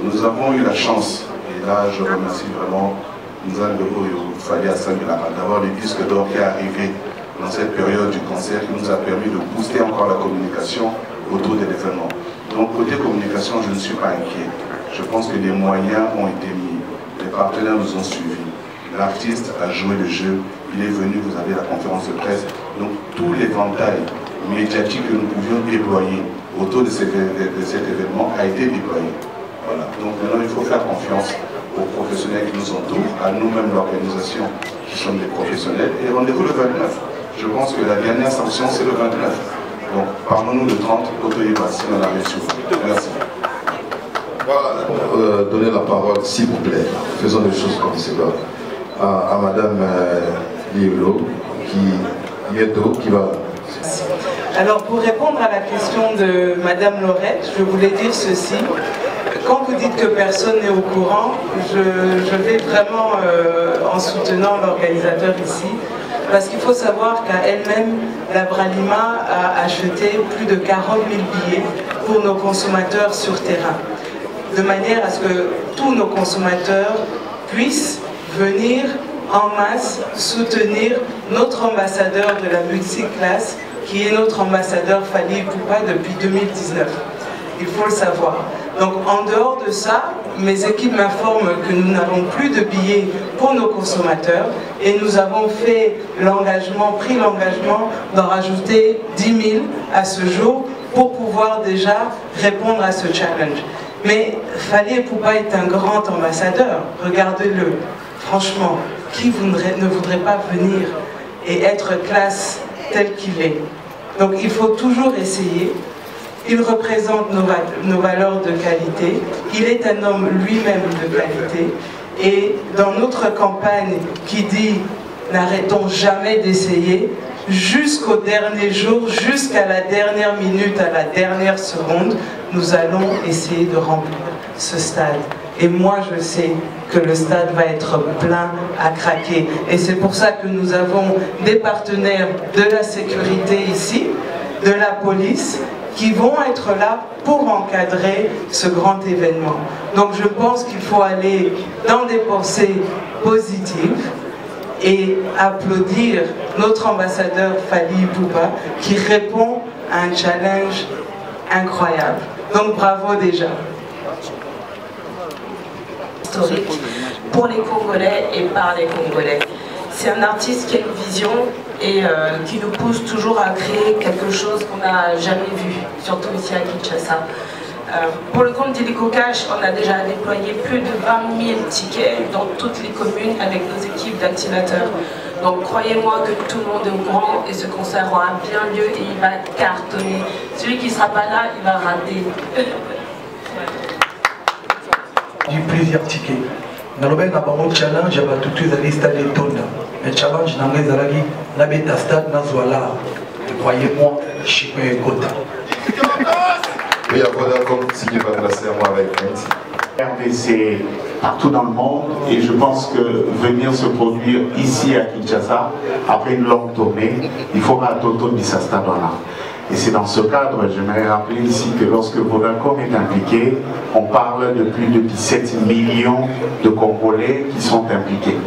Nous avons eu la chance, et là je remercie vraiment d'avoir le disque d'or qui est arrivé dans cette période du cancer qui nous a permis de booster encore la communication autour de l'événement. Donc côté communication, je ne suis pas inquiet. Je pense que les moyens ont été mis, les partenaires nous ont suivis. L'artiste a joué le jeu, il est venu, vous avez la conférence de presse. Donc tout l'éventail médiatique que nous pouvions déployer autour de cet événement a été déployé. Voilà. Donc maintenant il faut faire confiance aux professionnels qui nous entourent, à nous-mêmes l'organisation qui sommes des professionnels. Et rendez-vous le 29. Je pense que la dernière sanction c'est le 29. Donc parlons-nous le 30, si on arrive sur vous. Merci. Voilà, donner la parole s'il vous plaît. Faisons des choses comme cela. À Madame Liolo, qui va... Alors pour répondre à la question de Madame Laurette, je voulais dire ceci. Quand vous dites que personne n'est au courant, je vais vraiment en soutenant l'organisateur ici, parce qu'il faut savoir qu'à elle-même, la Bralima a acheté plus de 40 000 billets pour nos consommateurs sur terrain, de manière à ce que tous nos consommateurs puissent venir en masse soutenir notre ambassadeur de la multiclasse, qui est notre ambassadeur Fally Ipupa depuis 2019. Il faut le savoir. Donc en dehors de ça, mes équipes m'informent que nous n'avons plus de billets pour nos consommateurs et nous avons pris l'engagement d'en rajouter 10 000 à ce jour pour pouvoir déjà répondre à ce challenge. Mais Fally Ipupa est un grand ambassadeur, regardez-le. Franchement, qui ne voudrait pas venir et être classe tel qu'il est. Donc il faut toujours essayer. Il représente nos valeurs de qualité. Il est un homme lui-même de qualité. Et dans notre campagne qui dit « N'arrêtons jamais d'essayer », jusqu'au dernier jour, jusqu'à la dernière minute, à la dernière seconde, nous allons essayer de remplir ce stade. Et moi, je sais que le stade va être plein à craquer. Et c'est pour ça que nous avons des partenaires de la sécurité ici, de la police, qui vont être là pour encadrer ce grand événement. Donc je pense qu'il faut aller dans des pensées positives et applaudir notre ambassadeur Fally Ipupa qui répond à un challenge incroyable. Donc bravo déjà. Historique pour les Congolais et par les Congolais. C'est un artiste qui a une vision et qui nous pousse toujours à créer quelque chose qu'on n'a jamais vu, surtout ici à Kinshasa. Pour le compte d'Illico Cash, on a déjà déployé plus de 20 000 tickets dans toutes les communes avec nos équipes d'activateurs. Donc croyez-moi que tout le monde est au courant et ce concert aura bien lieu et il va cartonner. Celui qui ne sera pas là, il va rater. Du plusieurs tickets. Dans le challenge, il y a tout les stades de Tonda. Le challenge, la bêta stade, croyez-moi, je suis pas un quota. Oui, à Vodacom, si tu vas placer à moi avec RDC partout dans le monde et je pense que venir se produire ici à Kinshasa, après une longue tournée, il faudra Toto Bissastadona. Et c'est dans ce cadre, j'aimerais rappeler ici que lorsque Vodacom est impliqué, on parle de plus de 17 millions de Congolais qui sont impliqués.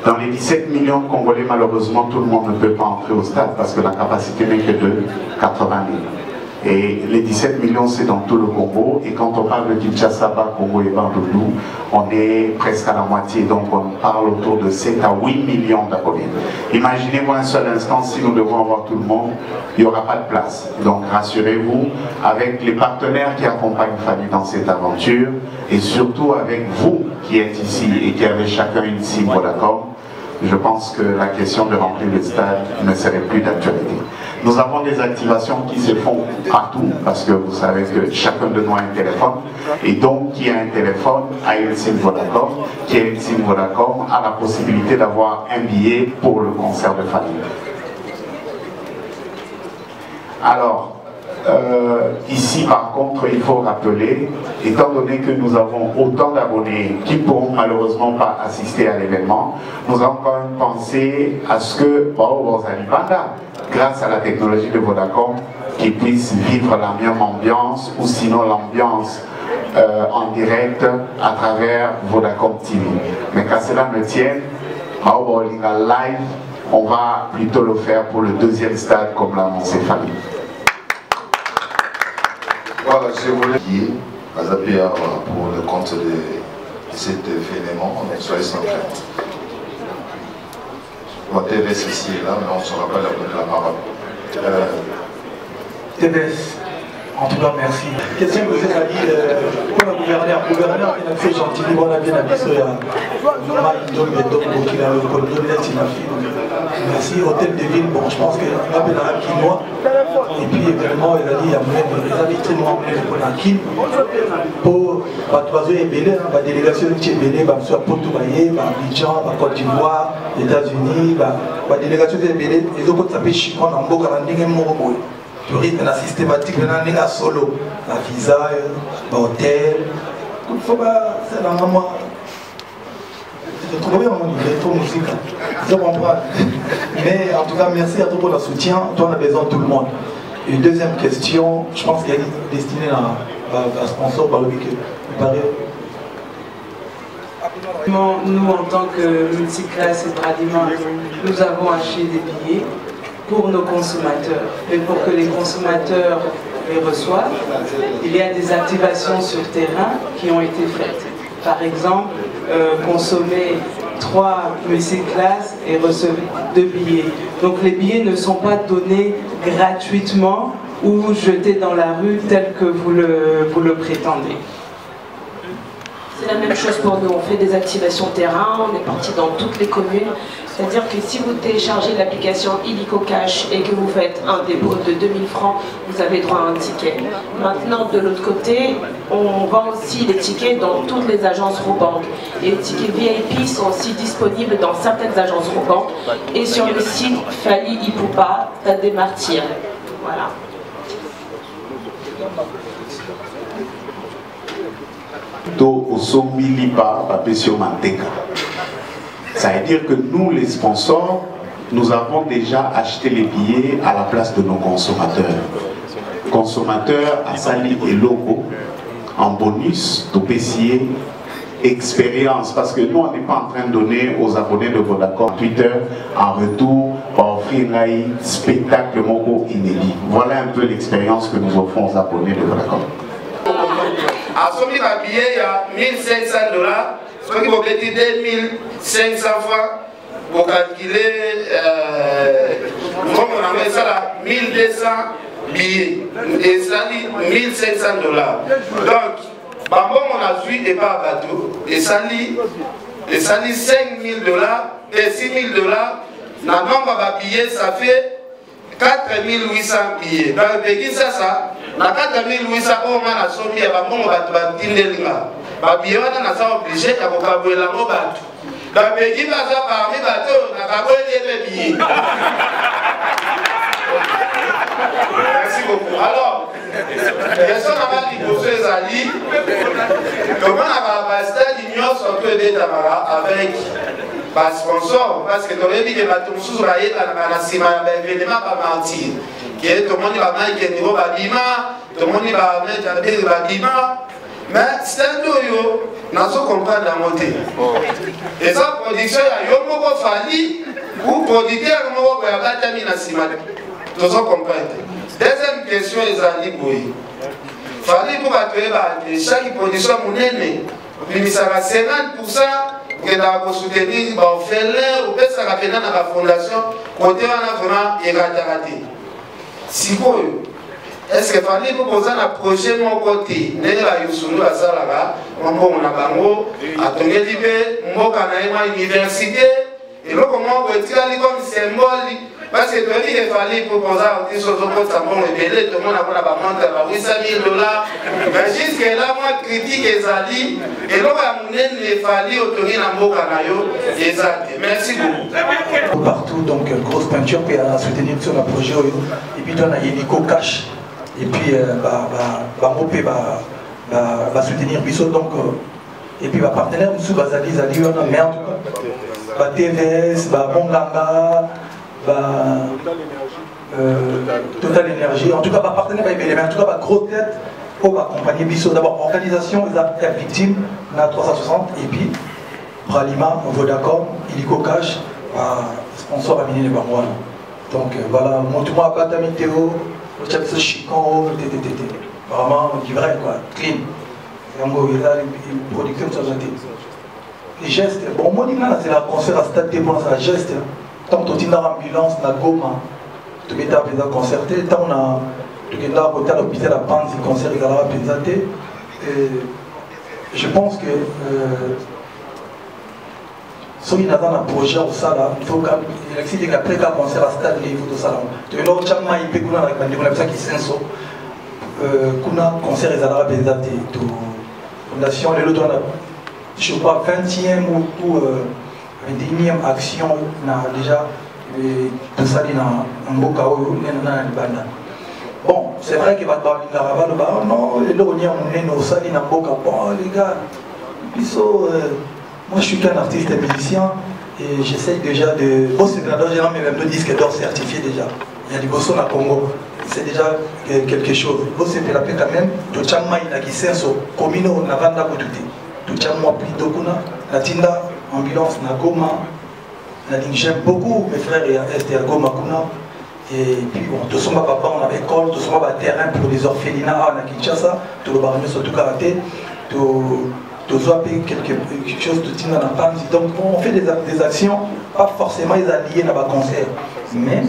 Dans les 17 millions de Congolais, malheureusement, tout le monde ne peut pas entrer au stade parce que la capacité n'est que de 80 000. Et les 17 millions, c'est dans tout le Congo. Et quand on parle de Kinshasa, Congo et Bandundu, on est presque à la moitié. Donc on parle autour de 7 à 8 millions d'abonnés. Imaginez-moi un seul instant, si nous devons avoir tout le monde, il n'y aura pas de place. Donc rassurez-vous, avec les partenaires qui accompagnent Fally dans cette aventure, et surtout avec vous qui êtes ici et qui avez chacun une cible, d'accord ? Je pense que la question de remplir le stade ne serait plus d'actualité. Nous avons des activations qui se font partout, parce que vous savez que chacun de nous a un téléphone, et donc qui a un téléphone a une SIM Vodacom, qui a une SIM Vodacom a la possibilité d'avoir un billet pour le concert de Fally. Alors, ici par contre, il faut rappeler, étant donné que nous avons autant d'abonnés qui ne pourront malheureusement pas assister à l'événement, nous avons quand même pensé à ce que, grâce à la technologie de Vodacom, qu'ils puissent vivre la même ambiance, ou sinon l'ambiance en direct à travers Vodacom TV. Mais qu'à cela ne tienne, live, on va plutôt le faire pour le deuxième stade comme l'a annoncé Fally. Voilà, je voulais dire à Zapia pour le compte de cet événement, donc soyez sans crainte. On va TVS ici et là, mais on ne saura pas leur donner la parole. TVS, en tout cas, merci. Question que vous avez dit, pour le gouverneur, il a fait gentiment, on a bien habillé merci, hôtel de ville, bon, je pense qu'il y a un Kinois, et puis également, il a dit, il y a un extrêmement pour la Kin, pour la délégation de Tchébélé, soit Portugalais, Abidjan, Côte d'Ivoire, États-Unis, la délégation de Tchébélé, les autres s'appellent Chicon, en Boka, tourisme systématique, la solo, la visa, l'hôtel, il faut pas, c'est dans un mois. C'est trop bien, il est trop musique. Mais en tout cas, merci à toi pour le soutien. Toi, on a besoin de tout le monde. Une deuxième question, je pense qu'elle est destinée à sponsor par le week-end. Il paraît. Nous, en tant que multiclasse et Bradima, nous avons acheté des billets pour nos consommateurs. Et pour que les consommateurs les reçoivent, il y a des activations sur terrain qui ont été faites. Par exemple, consommer 3 multiclasses et recevoir 2 billets. Donc les billets ne sont pas donnés gratuitement ou jetés dans la rue tel que vous le prétendez. C'est la même chose pour nous, on fait des activations terrain, on est parti dans toutes les communes. C'est-à-dire que si vous téléchargez l'application Illico Cash et que vous faites un dépôt de 2000 francs, vous avez droit à un ticket. Maintenant, de l'autre côté, on vend aussi les tickets dans toutes les agences Robank. Et les tickets VIP sont aussi disponibles dans certaines agences Robank. Et sur le site Fali Ipupa, Stade des Martyrs. Voilà. Ça veut dire que nous, les sponsors, nous avons déjà acheté les billets à la place de nos consommateurs. Consommateurs à Sali et Logo, en bonus, de PCA, expérience, parce que nous, on n'est pas en train de donner aux abonnés de Vodacom Twitter en retour pour offrir un spectacle moko inédit. Voilà un peu l'expérience que nous offrons aux abonnés de Vodacom. À ce moment-là, il y a 1500 $. Ce qui vous dit 2500 francs pour calculer, comme on a mis ça là, 1200 billets. Et ça dit 1500 $. Donc, Bambon, on a suivi et pas à bateau. Et ça dit 5000 $ et 6000 $. Dans le nombre de billets, ça fait 4800 billets. Dans le pays, ça, na 4800 euros, on a somme à Bambon, on va tindelinga. Babillon na sa obligé ya kokabwela mo bato. Ba pays baza parmi bato na kabweli les billets. Merci beaucoup. Alors, question na ba liboso ezali. Comment na ba stade union surtout des Tamara avec ba sponsor parce que dans les billets bato mususu ba yeba na sima ba événement ba mentir. Qui est tout le monde va mettre niveau ba bima, tout le monde va mettre ba bima. Mais c'est un doyo, nous comprenons la montée. Et ça, production, il y a un Fali ou producteur, il y a un batami na simane. Nous comprenons. Deuxième question, les alliés, oui. Fali pour battre chaque production, mon aîné, il y a 50% que nous soutenir les orphelins ou ça va dans la fondation, côté on a vraiment éradiqué. Si vous est-ce que Fali pour poser un projet de mon côté, n'est pas Youssoulou à Salaga, on a bango, à Tongue Libé, on a une université, et là comment on retire comme symbole, parce que tu dis Fali pour poser un petit chose au côté, ça m'a révélé, tout le monde a monté à 800 000 $, mais jusqu'à là, moi, critique les alliés, et là, on a les Fali au Tongue Nambo-Kanayo, les alliés. Merci beaucoup. Partout, donc, grosse peinture, puis à soutenir sur le projet, et puis on a Illico Cash. Et puis, va soutenir Bissot, donc, et puis, partenaire, nous sommes allés, on a merde, TVS, Monganga, Total Énergie, en tout cas, partenaire, mais en tout cas, gros tête pour accompagner Bissot. D'abord, organisation, les victimes, on a 360, et puis, Bralima, Vodacom, Illico Cash, sponsor à Mini les Barmois. Donc, voilà, montre-moi à Patami Théo. Ce chicon, vraiment du vrai, quoi, clean. Et on voit une production de sa santé. Les gestes, bon, moi, c'est la concert à stade de blanc, c'est la geste. Tant que tu es dans l'ambulance, dans la gomme, tu es dans la concerté, tant que tu es dans l'hôpital à Panzi, le concert est dans la présenté. Je pense que si on a un projet au salon, il faut qu'il y ait un concert à stade de au salon. Tu as un autre changement, il peut y avoir un concert qui s'est concert est à la présenté. Fondation, les autres, je ne sais pas, 20e ou 21e action, on a déjà tout ça dans un beau chaos, bon, c'est vrai qu'il va parler de la ravale, non, les autres, on est dans un beau chaos, bon, les gars, moi je suis qu'un artiste et musicien et j'essaye déjà de... Bon, c'est grave, j'ai même 2 disques d'or certifiés déjà. Il y a du Bosso à Congo, c'est déjà quelque chose. Bon, c'est la paix quand même, tout le monde il a qui sert sur Comino, on a vendu à tout. Tout le monde a pris la Tinda, ambulance, na Goma. J'aime beaucoup mes frères et Esther Goma Kuna. Et puis bon, tout le monde papa, on a école, tout le monde a terrain pour les orphelinats, on a Kinshasa, tout le barreau sur tout karaté, tout quelque chose de Tina dans la donc on fait des actions, pas forcément les alliés dans le concert, mais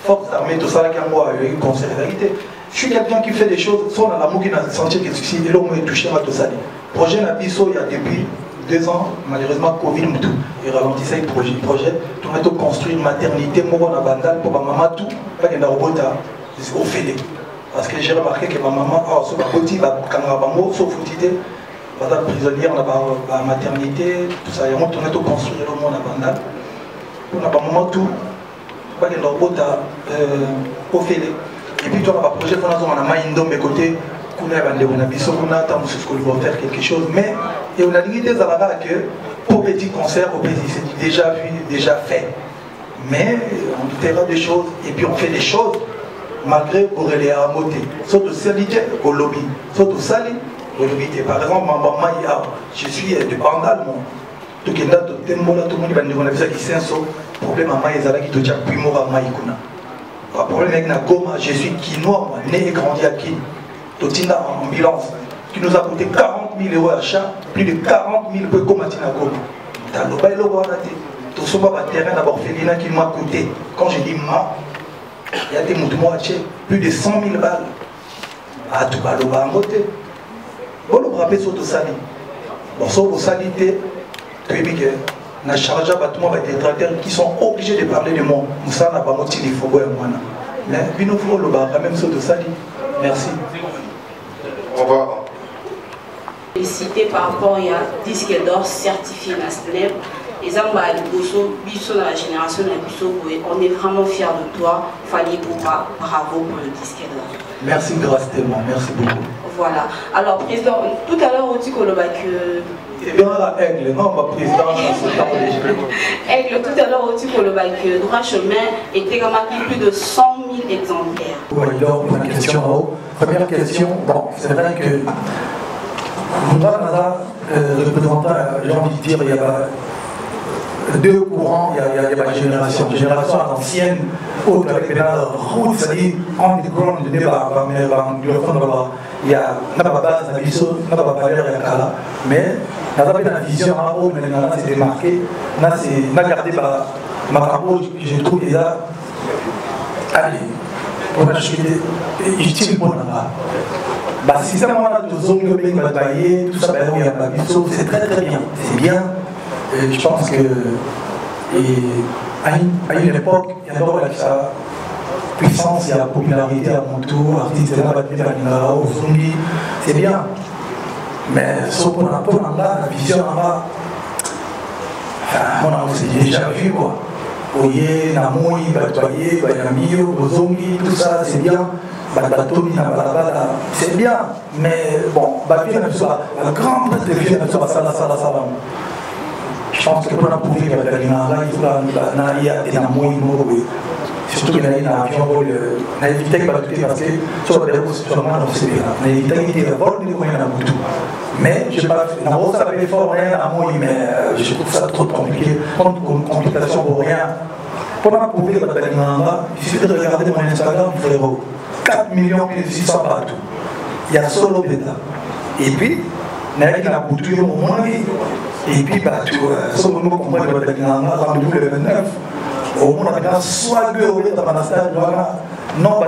force armée, tout ça, qui a moi, un concert de vérité. Je suis quelqu'un qui fait des choses, soit dans l'amour qui n'a senti que ceci, et là on est touché à tout ça. projet Nabiso, il y a depuis 2 ans, malheureusement, Covid, il ralentissait le projet. Tout le monde construire une maternité, moi, on a bandal pour ma maman, tout, pas qu'il y a un robot au fêlé. Parce que j'ai remarqué que ma maman, sur la petite, quand on a un mot, sauf utile, la prisonnière, on a la maternité, tout ça, on a tout construire le monde à bandal. On a un moment, tout, pas qu'il y a un robot au fêlé. Et puis, tu as un projet, on a un main de côté. On a faire quelque chose, mais on a dit des alarmes que pour petit concert, c'est déjà vu, déjà fait. Mais on fera des choses et puis on fait des choses malgré pour les amoter. Surtout salité au lobby, surtout sali au lobby. Par exemple, je suis de Bandal, tout le monde va nous dire que c'est un problème à Maïzala qui doit plus mort à Maïkuna. Le problème avec Nagoma, je suis quinois, né et grandi à Kin. Totina en ambulance, qui nous a coûté 40 000 € à chaque, plus de 40 000 € pour Matina Goma. T'as le bail, tout ce terrain d'abord Félina qui m'a coûté. Quand je dis ma, il y a des moutons à plus de 100 000 balles. Ah, tout va le bas en côté. Bon, le rappel sur tout ça. Bon, sur le salité, tu es bien que na charge à bâtiment avec des tracteurs qui sont obligés de parler de moi. Moussa n'a pas motivé, il faut voir moi. Mais, puis nous faut le bas, même sur tout ça. Merci. On va. Félicité par rapport à disque d'or certifié Nastleb. Et ça, dans la génération de on est vraiment fiers de toi. Fallait pour moi, bravo pour le disque d'or. Merci grâce tellement, merci beaucoup. Voilà. Alors, président, tout à l'heure, on dit qu'on le que. C'est bien la Aigle, non, ma présidente, Aigle, tout à l'heure, on dit qu'on le que droit chemin était quand même plus de 100 000 exemplaires. Oui, alors, une question en haut. Première question, bon, c'est vrai que nous avons représentant, j'ai envie de dire, il y a 2 courants, il y a ma génération. Génération ancienne, autre avec la route, c'est-à-dire underground, le débat, il y a pas base, n'a pas valeur, il y a Kala, mais on a la vision en haut, maintenant c'est démarqué, on a gardé ma rapport que je trouve déjà, allez, on a acheté utile pour nous. Si ça m'a tout ça, c'est très très bien, c'est bien. Je pense que à une époque, il y a d'abord sa puissance, il y a la popularité à mon tour, artiste c'est bien. Mais sauf pour la vision on a déjà vu quoi. Oye, Namoui, Batoye, Bayamio, Bozongi, tout ça, c'est bien. C'est bien, mais bon, la grande télévision, je pense que pour la prouver, il y a des Namoui, surtout qu'il y a un avion, il y a évité parce que sur les routes, sûrement, il y a évité de voler les mais je ne sais pas, ça avait fort rien à moi, mais je trouve ça trop compliqué, complication pour rien. Pour la prouver, il suffit de regarder mon Instagram, frérot. 4 600 000 partout. Il y a solo bêta. Et puis, il y a une bouture au monde. Et puis, solo nous comprend rendez-vous le 29. Au monde, il y a soit 2 euros dans la stade, non,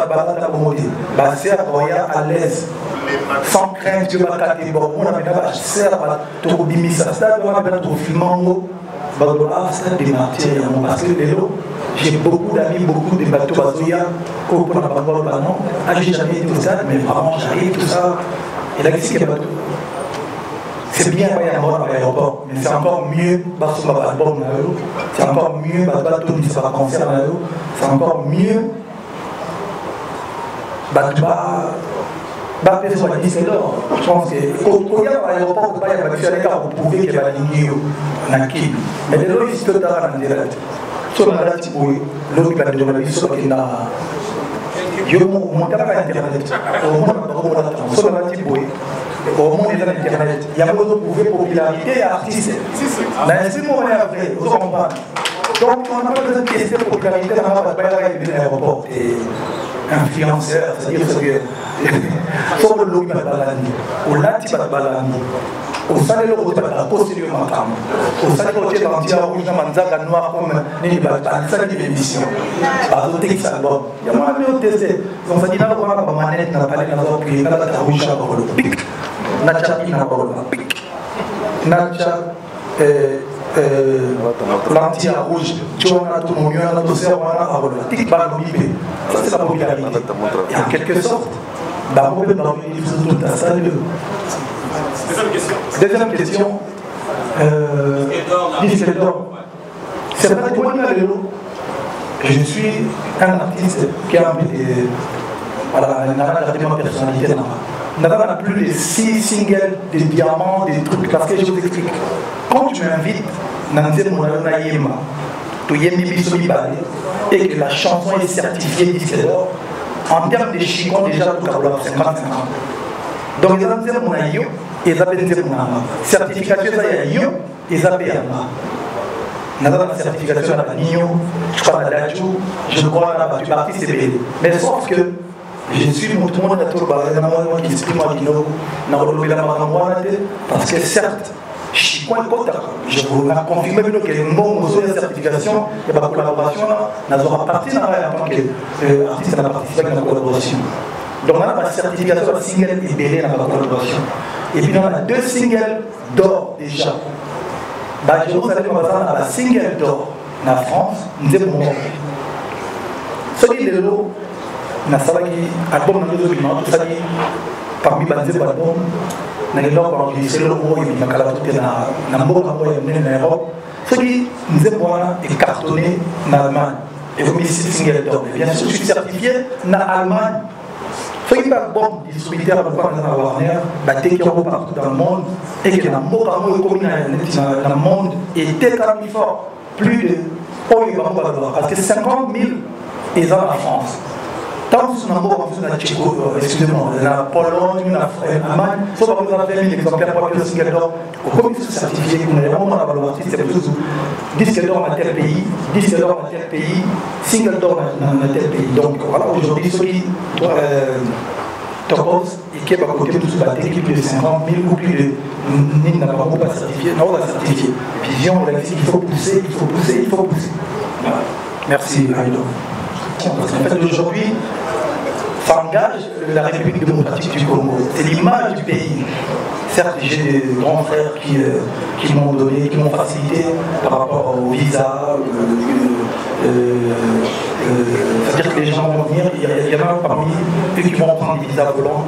c'est à l'aise. Sans crainte, tu vas t'attaquer. Bon, on a maintenant serre à tout bimisa. Stade, on a maintenant tout filmant. Stade des martyrs, parce que j'ai beaucoup d'amis, beaucoup de bateaux bazoya, au point de la parole, non. J'ai jamais été au stade, mais vraiment, j'arrive, tout ça. Et là, qu'est-ce qu'il y a bateau? C'est bien, il y a un mort à l'aéroport, mais c'est encore mieux, c'est encore mieux, bateau, ça va concert, c'est encore mieux. Je pense que quand il y a un aéroport, il y a un aéroport pour prouver qu'il y a une ligne. Mais les lois, ils se font dans la direct. Sur la date, l'eau qui va de la vie, sur la je monte à Internet. Au monde, sur la date, au monde de l'Internet. Il y a besoin de prouver popularité et artiste. Mais c'est mon vrai, vous comprenez. Donc, on n'a pas besoin de tester la popularité dans l'aéroport. Influenceur, c'est-à-dire que sur le lobby balani, au lati balani, au salaire au tabac, au sérieux macam, au salaire au tiers entier rouge na manzaka noir comme ni balani, ça dit l'émission. Par le texte album, il y a moins de tester. On s'est dit là on va pas manette na palais na zo puis na ta rouge à bolo. Na chapi na bolo. Nacha, l'anti à rouge, tu vois, tout le monde, on a tout ça, on a tic par le bibé. Ça, c'est la popularité. Et en quelque sorte, d'abord, dans le livre, tout à ça. Deuxième question. Disque d'or. C'est vrai que moi, je suis un artiste qui a regardé ma personnalité. On n'a plus les 6 singles, des diamants, des trucs, parce que je vous explique. Quand tu m'invites, et que la chanson est certifiée disque d'or, en termes de chicons, déjà, tout à l'heure, 50-50. Donc, les gens mon aïe, ils appellent mon certification, ils appellent la certification à la Nino, je crois à la Dajou, je crois à la partie c'est belé. Mais sauf que je suis tout le monde qui exprime parce que certes, je vous confirme que le mot de certification et la collaboration n'a pas parti en tant qu'artiste à participer à la collaboration. Donc on a la certification single et belé dans la collaboration. Et puis on a 2 singles d'or déjà. Je vous allez à la single d'or en France, nous avons mon ce qui est le album parmi les albums, nous avons enregistré le mot et ce qui nous est cartonné en Allemagne et vous mettez single d'or. Bien sûr, je suis certifié en Allemagne. Ce qui est un bon distributeur de Warner, qui est partout dans le monde et que dans le monde était très fort. Plus de parce que 50 000 ils ont en France. Tant que nous avons excusez-moi, la Pologne, l'Allemagne, il faut que nous avons 20 000 exemplaires pour le single d'or. Comme ils sont certifiés, nous avons vraiment la valeur artistique, c'est plus disque d'or dans tel pays, disque d'or dans tel pays, single d'or dans tel pays. Donc voilà, aujourd'hui, ceux qui Topos et qui est à côté de tout l'équipe de 50 000 ou plus de n'a pas certifié, non, on a certifié. Vision, on a dit il faut pousser, il faut pousser, il faut pousser. Voilà. Merci, Aïdo. Parce qu'en fait, aujourd'hui, s'engage la République démocratique du Congo. C'est l'image du pays. Certes, j'ai des grands frères qui m'ont donné, qui m'ont facilité par rapport au visa. C'est-à-dire que les gens vont venir, il y en a parmi eux qui vont prendre des visas volants,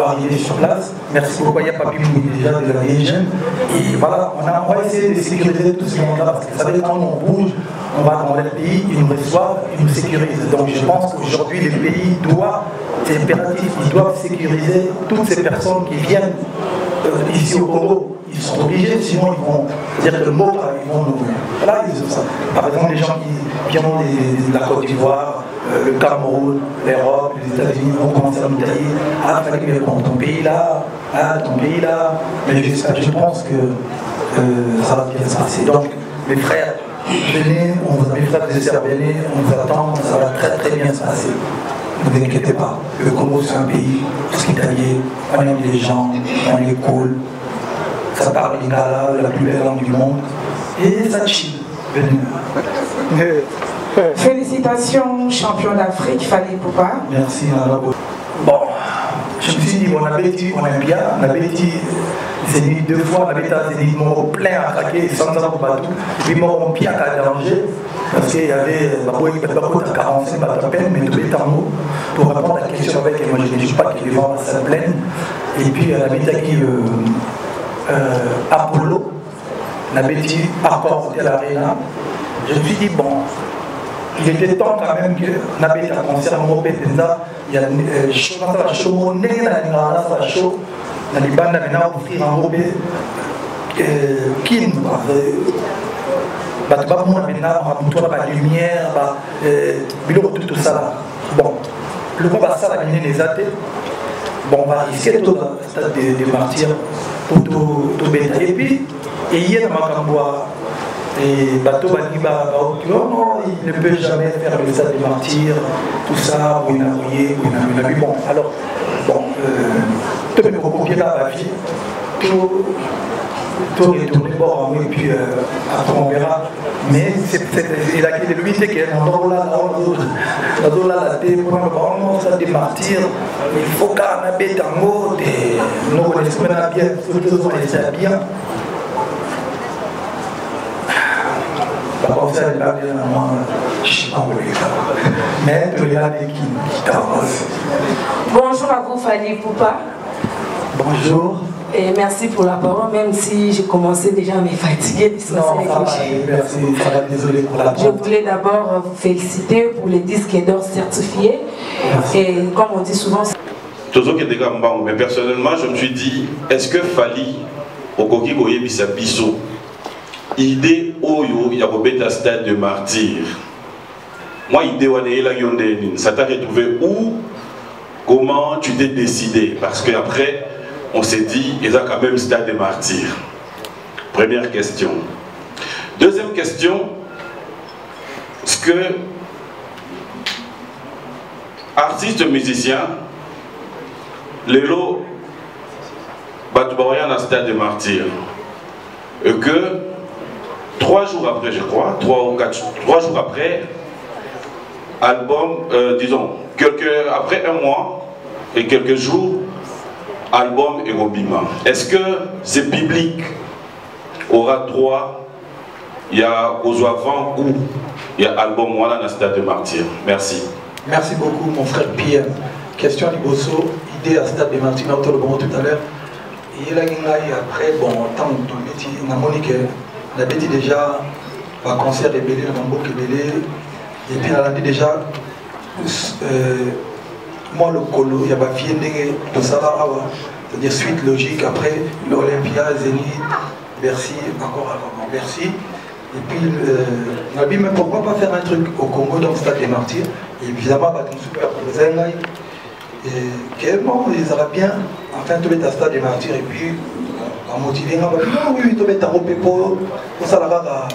arriver sur place. Merci beaucoup, il y a Papi Moui déjà de la DGM. Et voilà, on va essayer de sécuriser tout ce monde-là parce que ça veut dire quand on bouge, on va dans le pays, ils nous reçoivent, ils nous sécurisent. Donc je pense qu'aujourd'hui, les pays doivent, c'est impératif, ils doivent sécuriser toutes ces personnes qui viennent ici au Congo. Ils sont obligés, sinon ils vont dire que le mot, ils vont nous. Voilà, ils ont ça. Par exemple, les gens qui viennent de la Côte d'Ivoire, le Cameroun, l'Europe, les États-Unis vont commencer à nous dire ah, il fallait que ton pays là, ton pays là. Mais je pense que ça va bien se passer. Donc, mes frères, venez, mes frères et sœurs, venez, on vous attend, ça va très très bien se passer. Ne vous inquiétez pas, le Congo c'est un pays hospitalier, on aime les gens, on est cool, ça parle lingala, la plus belle langue du monde, et ça chill. Félicitations, champion d'Afrique, Fally Ipupa. Merci, Nalabo. Bon, je me suis dit, on avait dit Olympia, on avait dit Zénith 2 fois, on avait dit Zénith Moro plein à craquer, sans ans pour Batou, puis Moro Pia à danger, parce qu'il y avait Baboui qui à 45 bateaux à peine, mais tous les temps pour répondre à la question avec, et moi je ne dis pas qu'il est vraiment à sa plaine, et puis on avait dit Apollo, on avait dit Accord de l'Arena. Je me suis dit, bon, il était temps quand même que on avait un concert en Mopé Tenza, il y a la show, la show, dans les bandes maintenant offrir en Mopé, Kin, bah tu vas voir maintenant, la lumière, tout ça là. Bon, le moment ça la mine les athées. Bon, on va risquer tout dans le stade de martyrs pour tout bêta. Et puis, hier dans Makamboa, et bateau il ne peut jamais faire le stade de martyrs, tout ça, où il a mouillé, où il a vu. Bon, alors, bon, tout le monde copier là, ma vie, tout retourner bord en et puis après on verra. Mais il a quitté lui, c'est qu'il y a un endroit là, la tête, pour le stade de martyrs, il faut qu'on ait un tango, nous connaissons bien, nous connaissons bien. bakoncer alibaki na mwa chichikamboleka mais tolelaki kitavance. Bonjour à vous Fally Ipupa. Bonjour. Et merci pour la parole, même si j'ai commencé déjà à me fatiguer. Non, merci, ça va, désolé pour la parole. Je voulais d'abord vous féliciter pour les disques d'or certifiés. Merci. Et comme on dit souvent... Mais personnellement, je me suis dit, est-ce que Fally, au Koki Koyebisa Biso, idée Oyo, il y a un stade de martyr. Moi, idée ça t'a retrouvé où? Comment tu t'es décidé? Parce qu'après, on s'est dit, il y a quand même stade de martyr. Première question. Deuxième question, est-ce que artiste musicien, Lélo, Batoubaroyan a stade de martyr. Et que 3 jours après, je crois, 3 jours après, album, disons, après 1 mois et quelques jours, album et Robima. Est-ce que ce public aura droit, il y a aux avant ou il y a album voilà dans le stade de martyr? Merci. Merci beaucoup mon frère Pierre. Question du Bosso, idée à stade de martyr, on le bon tout à l'heure. Et là, après, bon, tant que on a monique, on a dit déjà, un concert de Bélé, un bambo de Bélé, et puis on a dit déjà, moi le colo, il y a pas fini de ça là, c'est-à-dire suite logique, après l'Olympia, Zénith, Bercy, encore Bercy. Et puis, on a dit, mais pourquoi pas faire un truc au Congo dans le stade des martyrs? Et évidemment, on super pour Zengaï. Et bon, ils auraient bien, enfin, tout le stade des martyrs. Et puis, on a motivé, on a dit, non, oui, tout le temps, pour ça, là,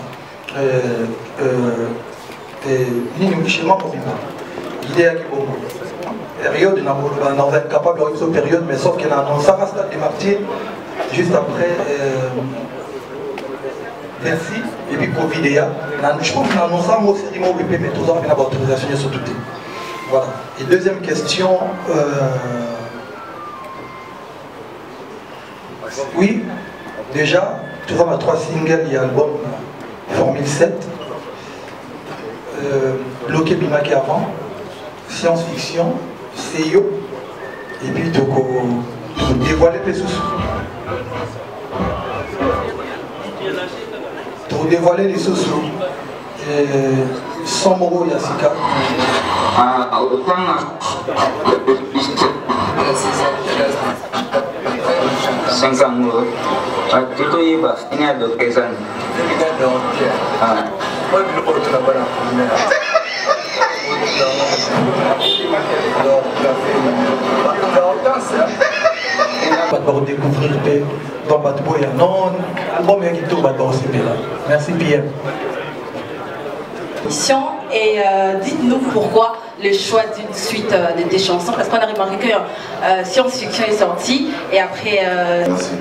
chez moi, pour vivre. L'idée est que bon, période, on est capable de une période, mais sauf qu'il y a un stade des martyrs, juste après. Merci. Et puis Covid, je pense qu'on a annoncé un mot série mais tout ça, on a l'autorisation sur tout. Voilà. Et deuxième question. Oui, déjà, tu vois, ma 3 singles, il y a l'album Formule 7, Bloqué Bimaki avant, Science-Fiction, CIO, et puis tu dévoiler les sous. Pour dévoiler les sociaux, sans Moro Yassika. Pas de découvrir dans Batboya. Non, album est qui tourne dans ce pays-là. Merci Pierre. Et dites-nous pourquoi le choix d'une suite des chansons, parce qu'on a remarqué que Science-Fiction est sorti et après... Merci.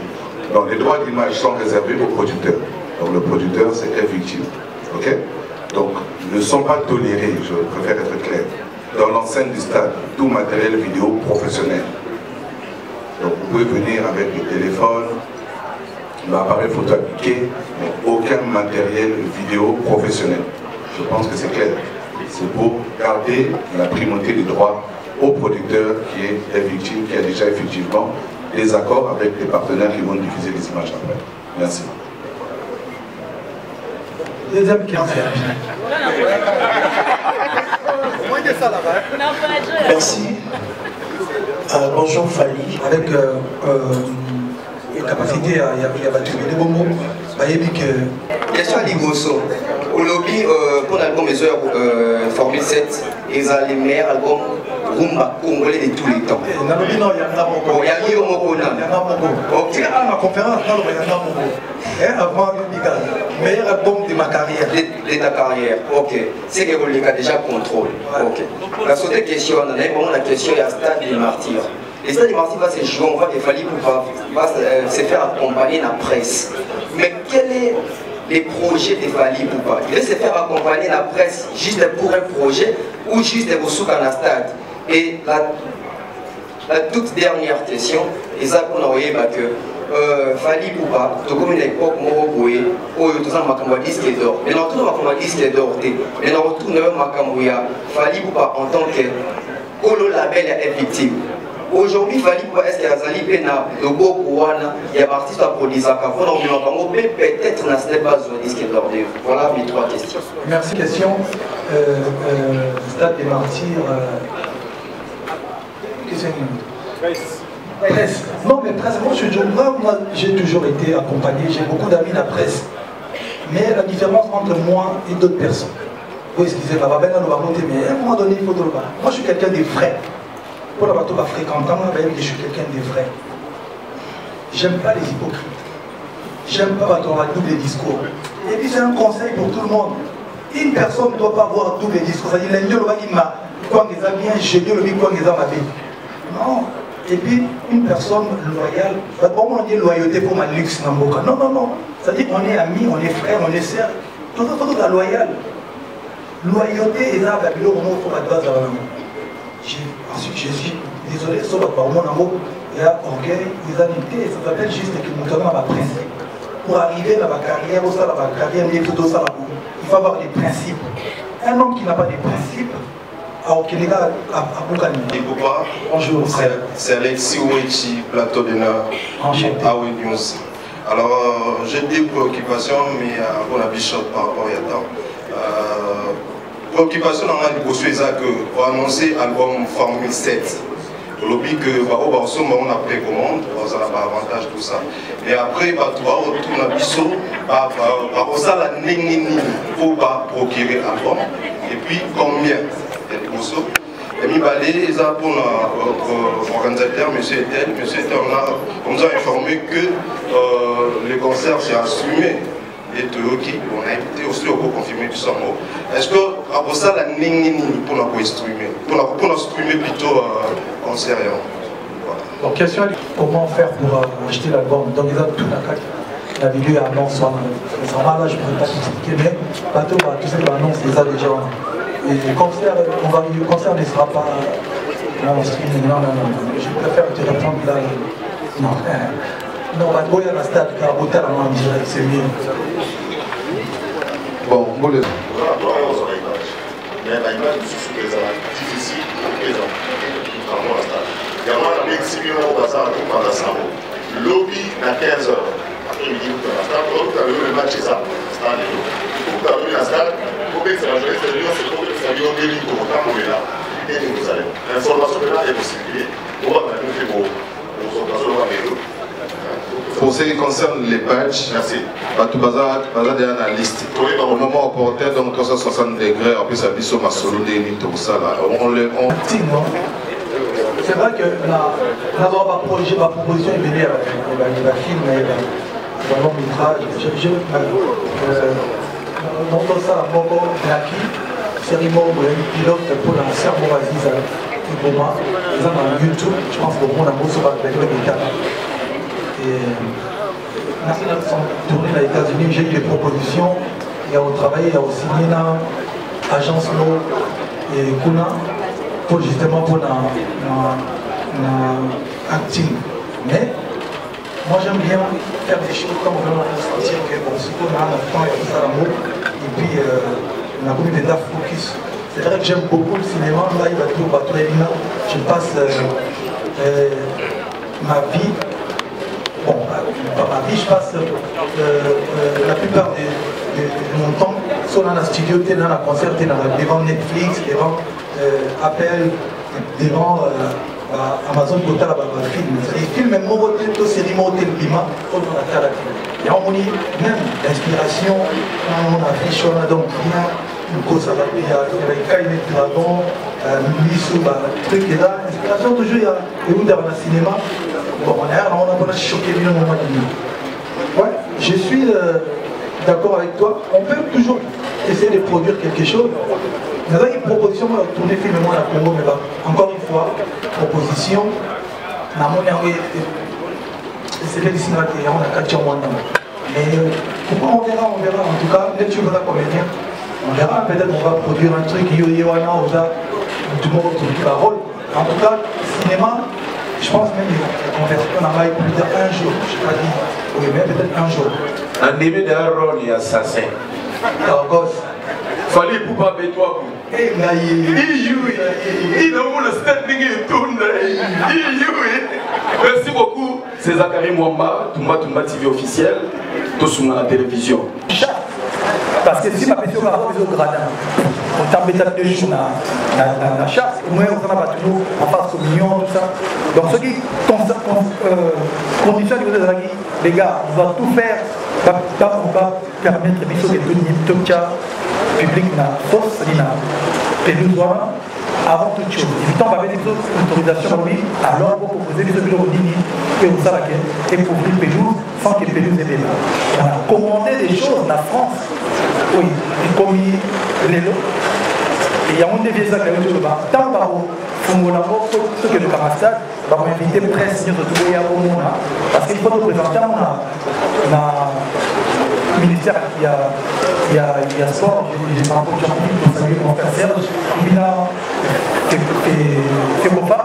Donc les droits d'image sont réservés au producteur. Donc le producteur c'est victime. Ok? Donc ne sont pas tolérés, je préfère être clair, dans l'enceinte du stade, tout matériel vidéo professionnel. Donc vous pouvez venir avec le téléphone, l'appareil photo appliqué, mais aucun matériel vidéo professionnel. Je pense que c'est clair. C'est pour garder la primauté des droits au producteur qui est victime, qui a déjà effectivement des accords avec des partenaires qui vont diffuser les images après. Merci. Deuxième question. Merci. Bonjour Fally. Avec une capacité, il y a des bons mots. Question à Liboso. Au lobby, pour l'album Formule 7, ils ont les meilleurs albums rumba congolais de tous les temps. Non, il y en a il y a ok. À ma conférence, il y en a avant le meilleur album de ma carrière. De ta carrière, ok. C'est que vous l'avez déjà contrôlé. Ok. La seconde question, on a vraiment la question, il y a Stade des Martyrs. Le Stade des Martyrs va se jouer, on va Fally Ipupa va se faire accompagner dans la presse. Mais quel est les projets de Fally Ipupa? Il va se faire accompagner la presse juste pour un projet ou juste pour sous dans la stade? Et la toute dernière question, et ça pour envoyer que Fali Poupa, tout comme une époque, Morogoué, où tout ça m'a disque d'or. Mais dans tout ma disque d'or, mais dans tout le Macambouya, Fali Poupa en tant que Kolo label est victime. Aujourd'hui, Fali Poupa, est-ce qu'il y a Zali Pena, le beau Kouana, il y a artiste à produire à Kafon, peut-être n'a pas besoin de disque d'or. Voilà mes 3 questions. Merci. Question. Stade des Martyrs. Presse. Non, mais presse, moi j'ai toujours été accompagné, j'ai beaucoup d'amis de la presse. Mais la différence entre moi et d'autres personnes, vous excusez-moi, mais à un moment donné, il faut le voir. Moi, je suis quelqu'un de vrai. Pour la bateau, fréquentant, je suis quelqu'un de vrai. J'aime pas les hypocrites. J'aime pas avoir un double discours. Et puis, c'est un conseil pour tout le monde. Une personne ne doit pas avoir double discours. C'est-à-dire, l'Indien, il m'a quand ils ont bien génial, le quand ils ont ma vie. Non. Et puis, une personne loyale, on dit loyauté pour ma luxe. Non, non, non. C'est-à-dire qu'on est amis, on est frères, on est sœurs. Tout ça, tout la loyale. Loyauté, et là, il faut pas de base. Ensuite, je suis désolé, sauf par mon amour, il y a orgueil, ils ont été, ça s'appelle juste que nous sommes à ma principe. Pour arriver à ma carrière, il faut avoir des principes. Un homme qui n'a pas de principes, bonjour, c'est Alexis Ouechi, plateau de Nord, Awe News. Alors, j'ai des préoccupations, mais on a Bishop par rapport à temps. Préoccupation dans la négociation, c'est que pour annoncer l'album Formule 7. Le lobby que on a précommande, on a avantage tout ça. Mais après, on a Bishop, ça la faut pas procurer l'album. Et puis, combien? Et mis balé, ils ont pour l'organisateur, M. Etel, on nous a informé que le concert s'est assumé. Et on a été aussi pour confirmer tout ça. Est-ce que après ça, la nini pour nous streamer, pour nous streamer plutôt concert? Donc, question, comment faire pour acheter l'album? Donc, ils ont tout la vidéo annonce, là je ne pourrais pas expliquer, mais tout ça, l'annonce les a déjà. Et le concert ne sera pas en streaming. Non, je préfère te répondre là. Non, non, on va à la stade, car au terme en direct, c'est mieux. Bon, vous le. Mais la image est difficile pour les gens qui travaillent à la stade. Il y a un exhibit au bazar pendant ça. Lobby à 15h. Après-midi, vous avez la stade. Vous avez le match, c'est ça. Stade. Vous avez la stade. Vous avez la journée, c'est pour que ça vienne de l'île de Montand, on est là. Et nous allons. L'information est là et vous circulez. On va faire vos observations à vélo. Pour ce qui concerne les badges, merci. Batou Bazar est dans la liste. Au moment opportun, donc 360 degrés, en plus, à Bissot, ma solo, tout ça là. C'est vrai que ma proposition est venue avec le film, le long métrage. Donc ça, Mogo Blackie, série Mogo, pilote pour la Serbo Aziz pour moi. Ils ont dans YouTube, je pense que mon amour sera avec le métal. Et merci d'avoir tourné aux États-Unis, j'ai eu des propositions. Il y a au travail, il y a aussi Nina, Agence Lo et Kuna, pour justement pour acting. Mais moi j'aime bien faire des choses comme vraiment sentir que bon, surtout dans le temps, il y a tout ça l'amour. Et puis on a beaucoup de focus. C'est vrai que j'aime beaucoup le cinéma, là il va tout Elina. Je passe ma vie. Bon, pas ma vie, je passe la plupart de mon temps soit dans la studio, dans la concert, devant Netflix, devant Apple, devant Amazon pour faire le film. Les films, même au série Motel Bima, on a fait la film. Et on dit même l'inspiration, on a fait Shona, donc il y a une cause à la il y a Kainet Dragon, Missou, truc et là, l'inspiration toujours, il y a où dans le cinéma. Bon, on a choqué bien au moment donné. Ouais, je suis d'accord avec toi. On peut toujours essayer de produire quelque chose. Nous avons une proposition pour tourner film et moi à Congo, mais encore une fois, proposition. C'est bien ici, on a 4 mois. Mais pourquoi on verra? En tout cas, tu verras comédien. On verra, peut-être on va produire un truc, tout le monde qui va rôle. En tout cas, cinéma. Je pense même qu'on a mal plus d'un jour, je n'ai pas dit, oui, mais peut-être un jour. Un début d'un rôle et assassin. Fallait pour pas mettre toi. Merci beaucoup. C'est Zachary Mwamba, Tumba TV officiel, tout sur la télévision. Parce que si ma question va avoir au gradin, on t'a mis 2 jours dans la chasse, au moins on a pas toujours en face communion, tout ça. Donc ce qui conditionne les gars, on va tout faire, on va permettre que tout le public n'a force, avant toute chose. Évitant d'avoir des autorisations, oui, alors on va proposer des autorisations et on s'arrête et pour une pelouse sans que pelouse ait là. On a commandé des choses en France. Oui, et comme les lots, il y a un des vieux acteurs qui sont là. Tant par ceux qui sont dans le stade, on va inviter presse, nous retrouver à Romona. Parce qu'il faut nous présenter, on a ministère qui a sport, j'ai pas encore envie de saluer mon frère Serge, il a fait mon pas,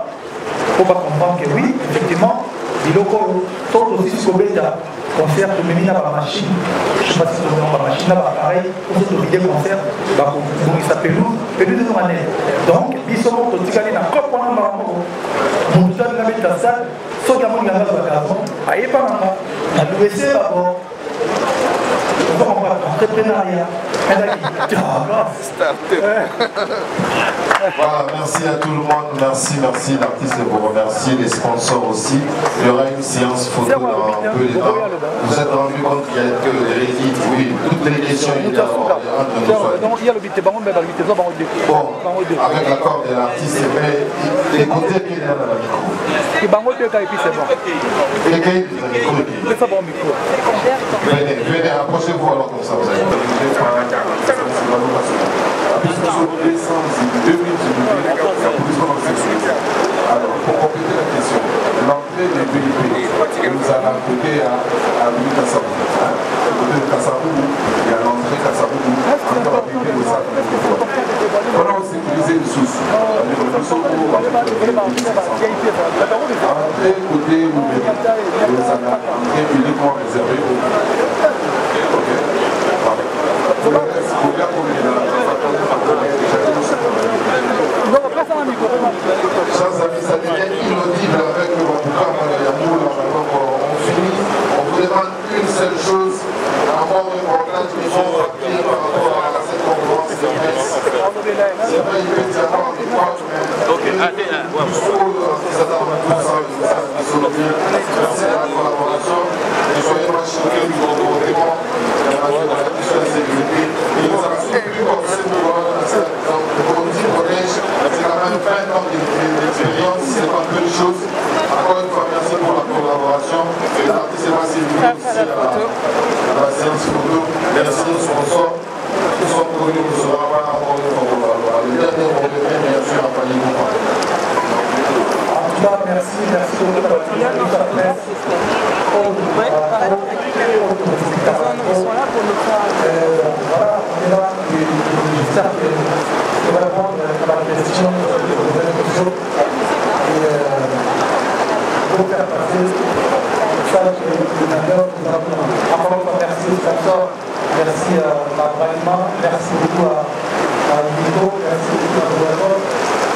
pour pas comprendre que oui, effectivement, il a encore aussi ce qu'on a concert de Mémina par machine, je ne sais pas si c'est par machine, là pareil, pour ce vidéo concert, il s'appelle Pelouse de Noranel. Donc, ils sont tous les gars, dans le corps, mon total de la mettre à salle, sauf qu'à mon gars, à pas à l'USC d'abord. Entrepreneuriat. Voilà, merci à tout le monde, merci l'artiste vous remercier, les sponsors aussi. Il y aura une séance photo dans un peu de temps. Vous êtes rendu compte qu'il n'y a que les rédits, oui, toutes les questions il y a entre nous. Bon, avec l'accord de l'artiste, mais écoutez bien dans la micro. Et qu'il venez, approchez-vous alors comme ça vous allez. Alors, pour compléter la question, l'entrée des BIP, nous allons côté à Louis Kassabou. Côté de Kassabou, il y a l'entrée Kassabou, encore à BIP aux Afro. On a aussi utilisé une source. Entrée côté Moubéry, nous allons entrer uniquement réservé aux. Ok. Pour le reste, il faut bien qu'on ait la chers amis, ça devient inaudible avec le Wapouka, on finit. On vous demande une seule chose, avoir une organe qui sont rappelés par rapport à cette conférence de presse. C'est vrai, il peut y avoir des points, mais merci à la collaboration. Ne soyez pas choqués du comportement de la sécurité. Et nous avons suivi comme c'est quand même 20 ans d'expérience, c'est pas peu de choses. Encore une fois, merci pour la collaboration. Et l'artiste est passé aussi à la séance photo. Merci aux sponsors. Tous sont connus, nous ne serons pas encore une fois. Le dernier mot de fin, bien sûr, à Fanny Moupa. En tout cas, merci pour la presse. Ils sont là pour nous faire. Voilà, on est là. J'espère que je vais répondre à la question de et pour faire passer le message que nous avons. Encore une fois, merci aux sponsors, merci à l'environnement, merci beaucoup à Nico, merci beaucoup à Boulago,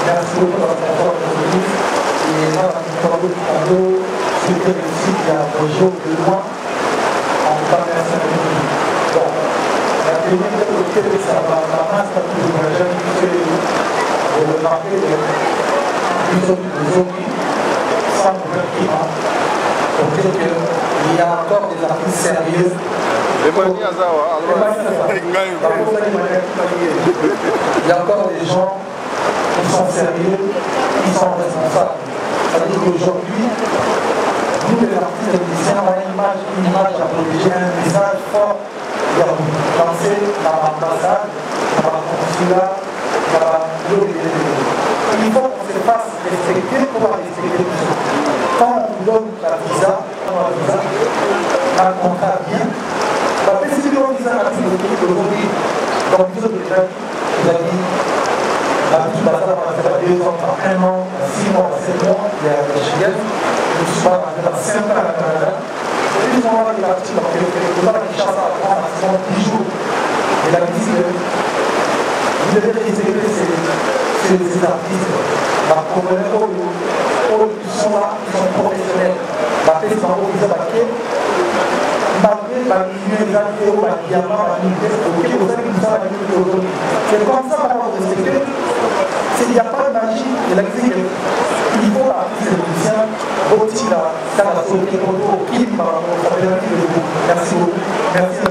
merci beaucoup à la sponsor de l'Église. Et là, on a beaucoup de cadeaux, c'est que ici, il y a des jours de loin, en tout cas, merci à vous. Bon. La première ça va la masse de la jeune de le marquer des autres sans couverture pour dire qu'il y a encore des artistes sérieux. Il y a encore des gens qui sont sérieux, qui sont responsables. C'est-à-dire qu'aujourd'hui, nous les artistes et les musiciens, on a une image à protéger, un message fort. Lancer dans l'ambassade, dans le consulat, dans l'eau. Il faut qu'on se fasse respecter pour respecter tout ça. Quand on vous donne la visa, un contrat bien, la possibilité de visa a été aujourd'hui, dans le visa de l'État, vous avez dit, la visa va faire 2 ans, 1 an, 6 6 mois, 7 mois, il y a Chilienne, je suis pas dans 5 ans à Canada. Et puis, on va les partir dans le temps qui chasse à prendre maximum 10 jours. Et la musique, vous devez respecter ces artistes. La Congolais, qui sont là, qui sont professionnels. La paix, c'est en haut, ils ont baqué. Malgré la l'université ou la diamant, la université, c'est comme ça qu'on va respecter. Il n'y a pas de magie de la musique. Il faut l'artiste, le musicien, aussi dans la société, qui m'a fait merci beaucoup. Merci.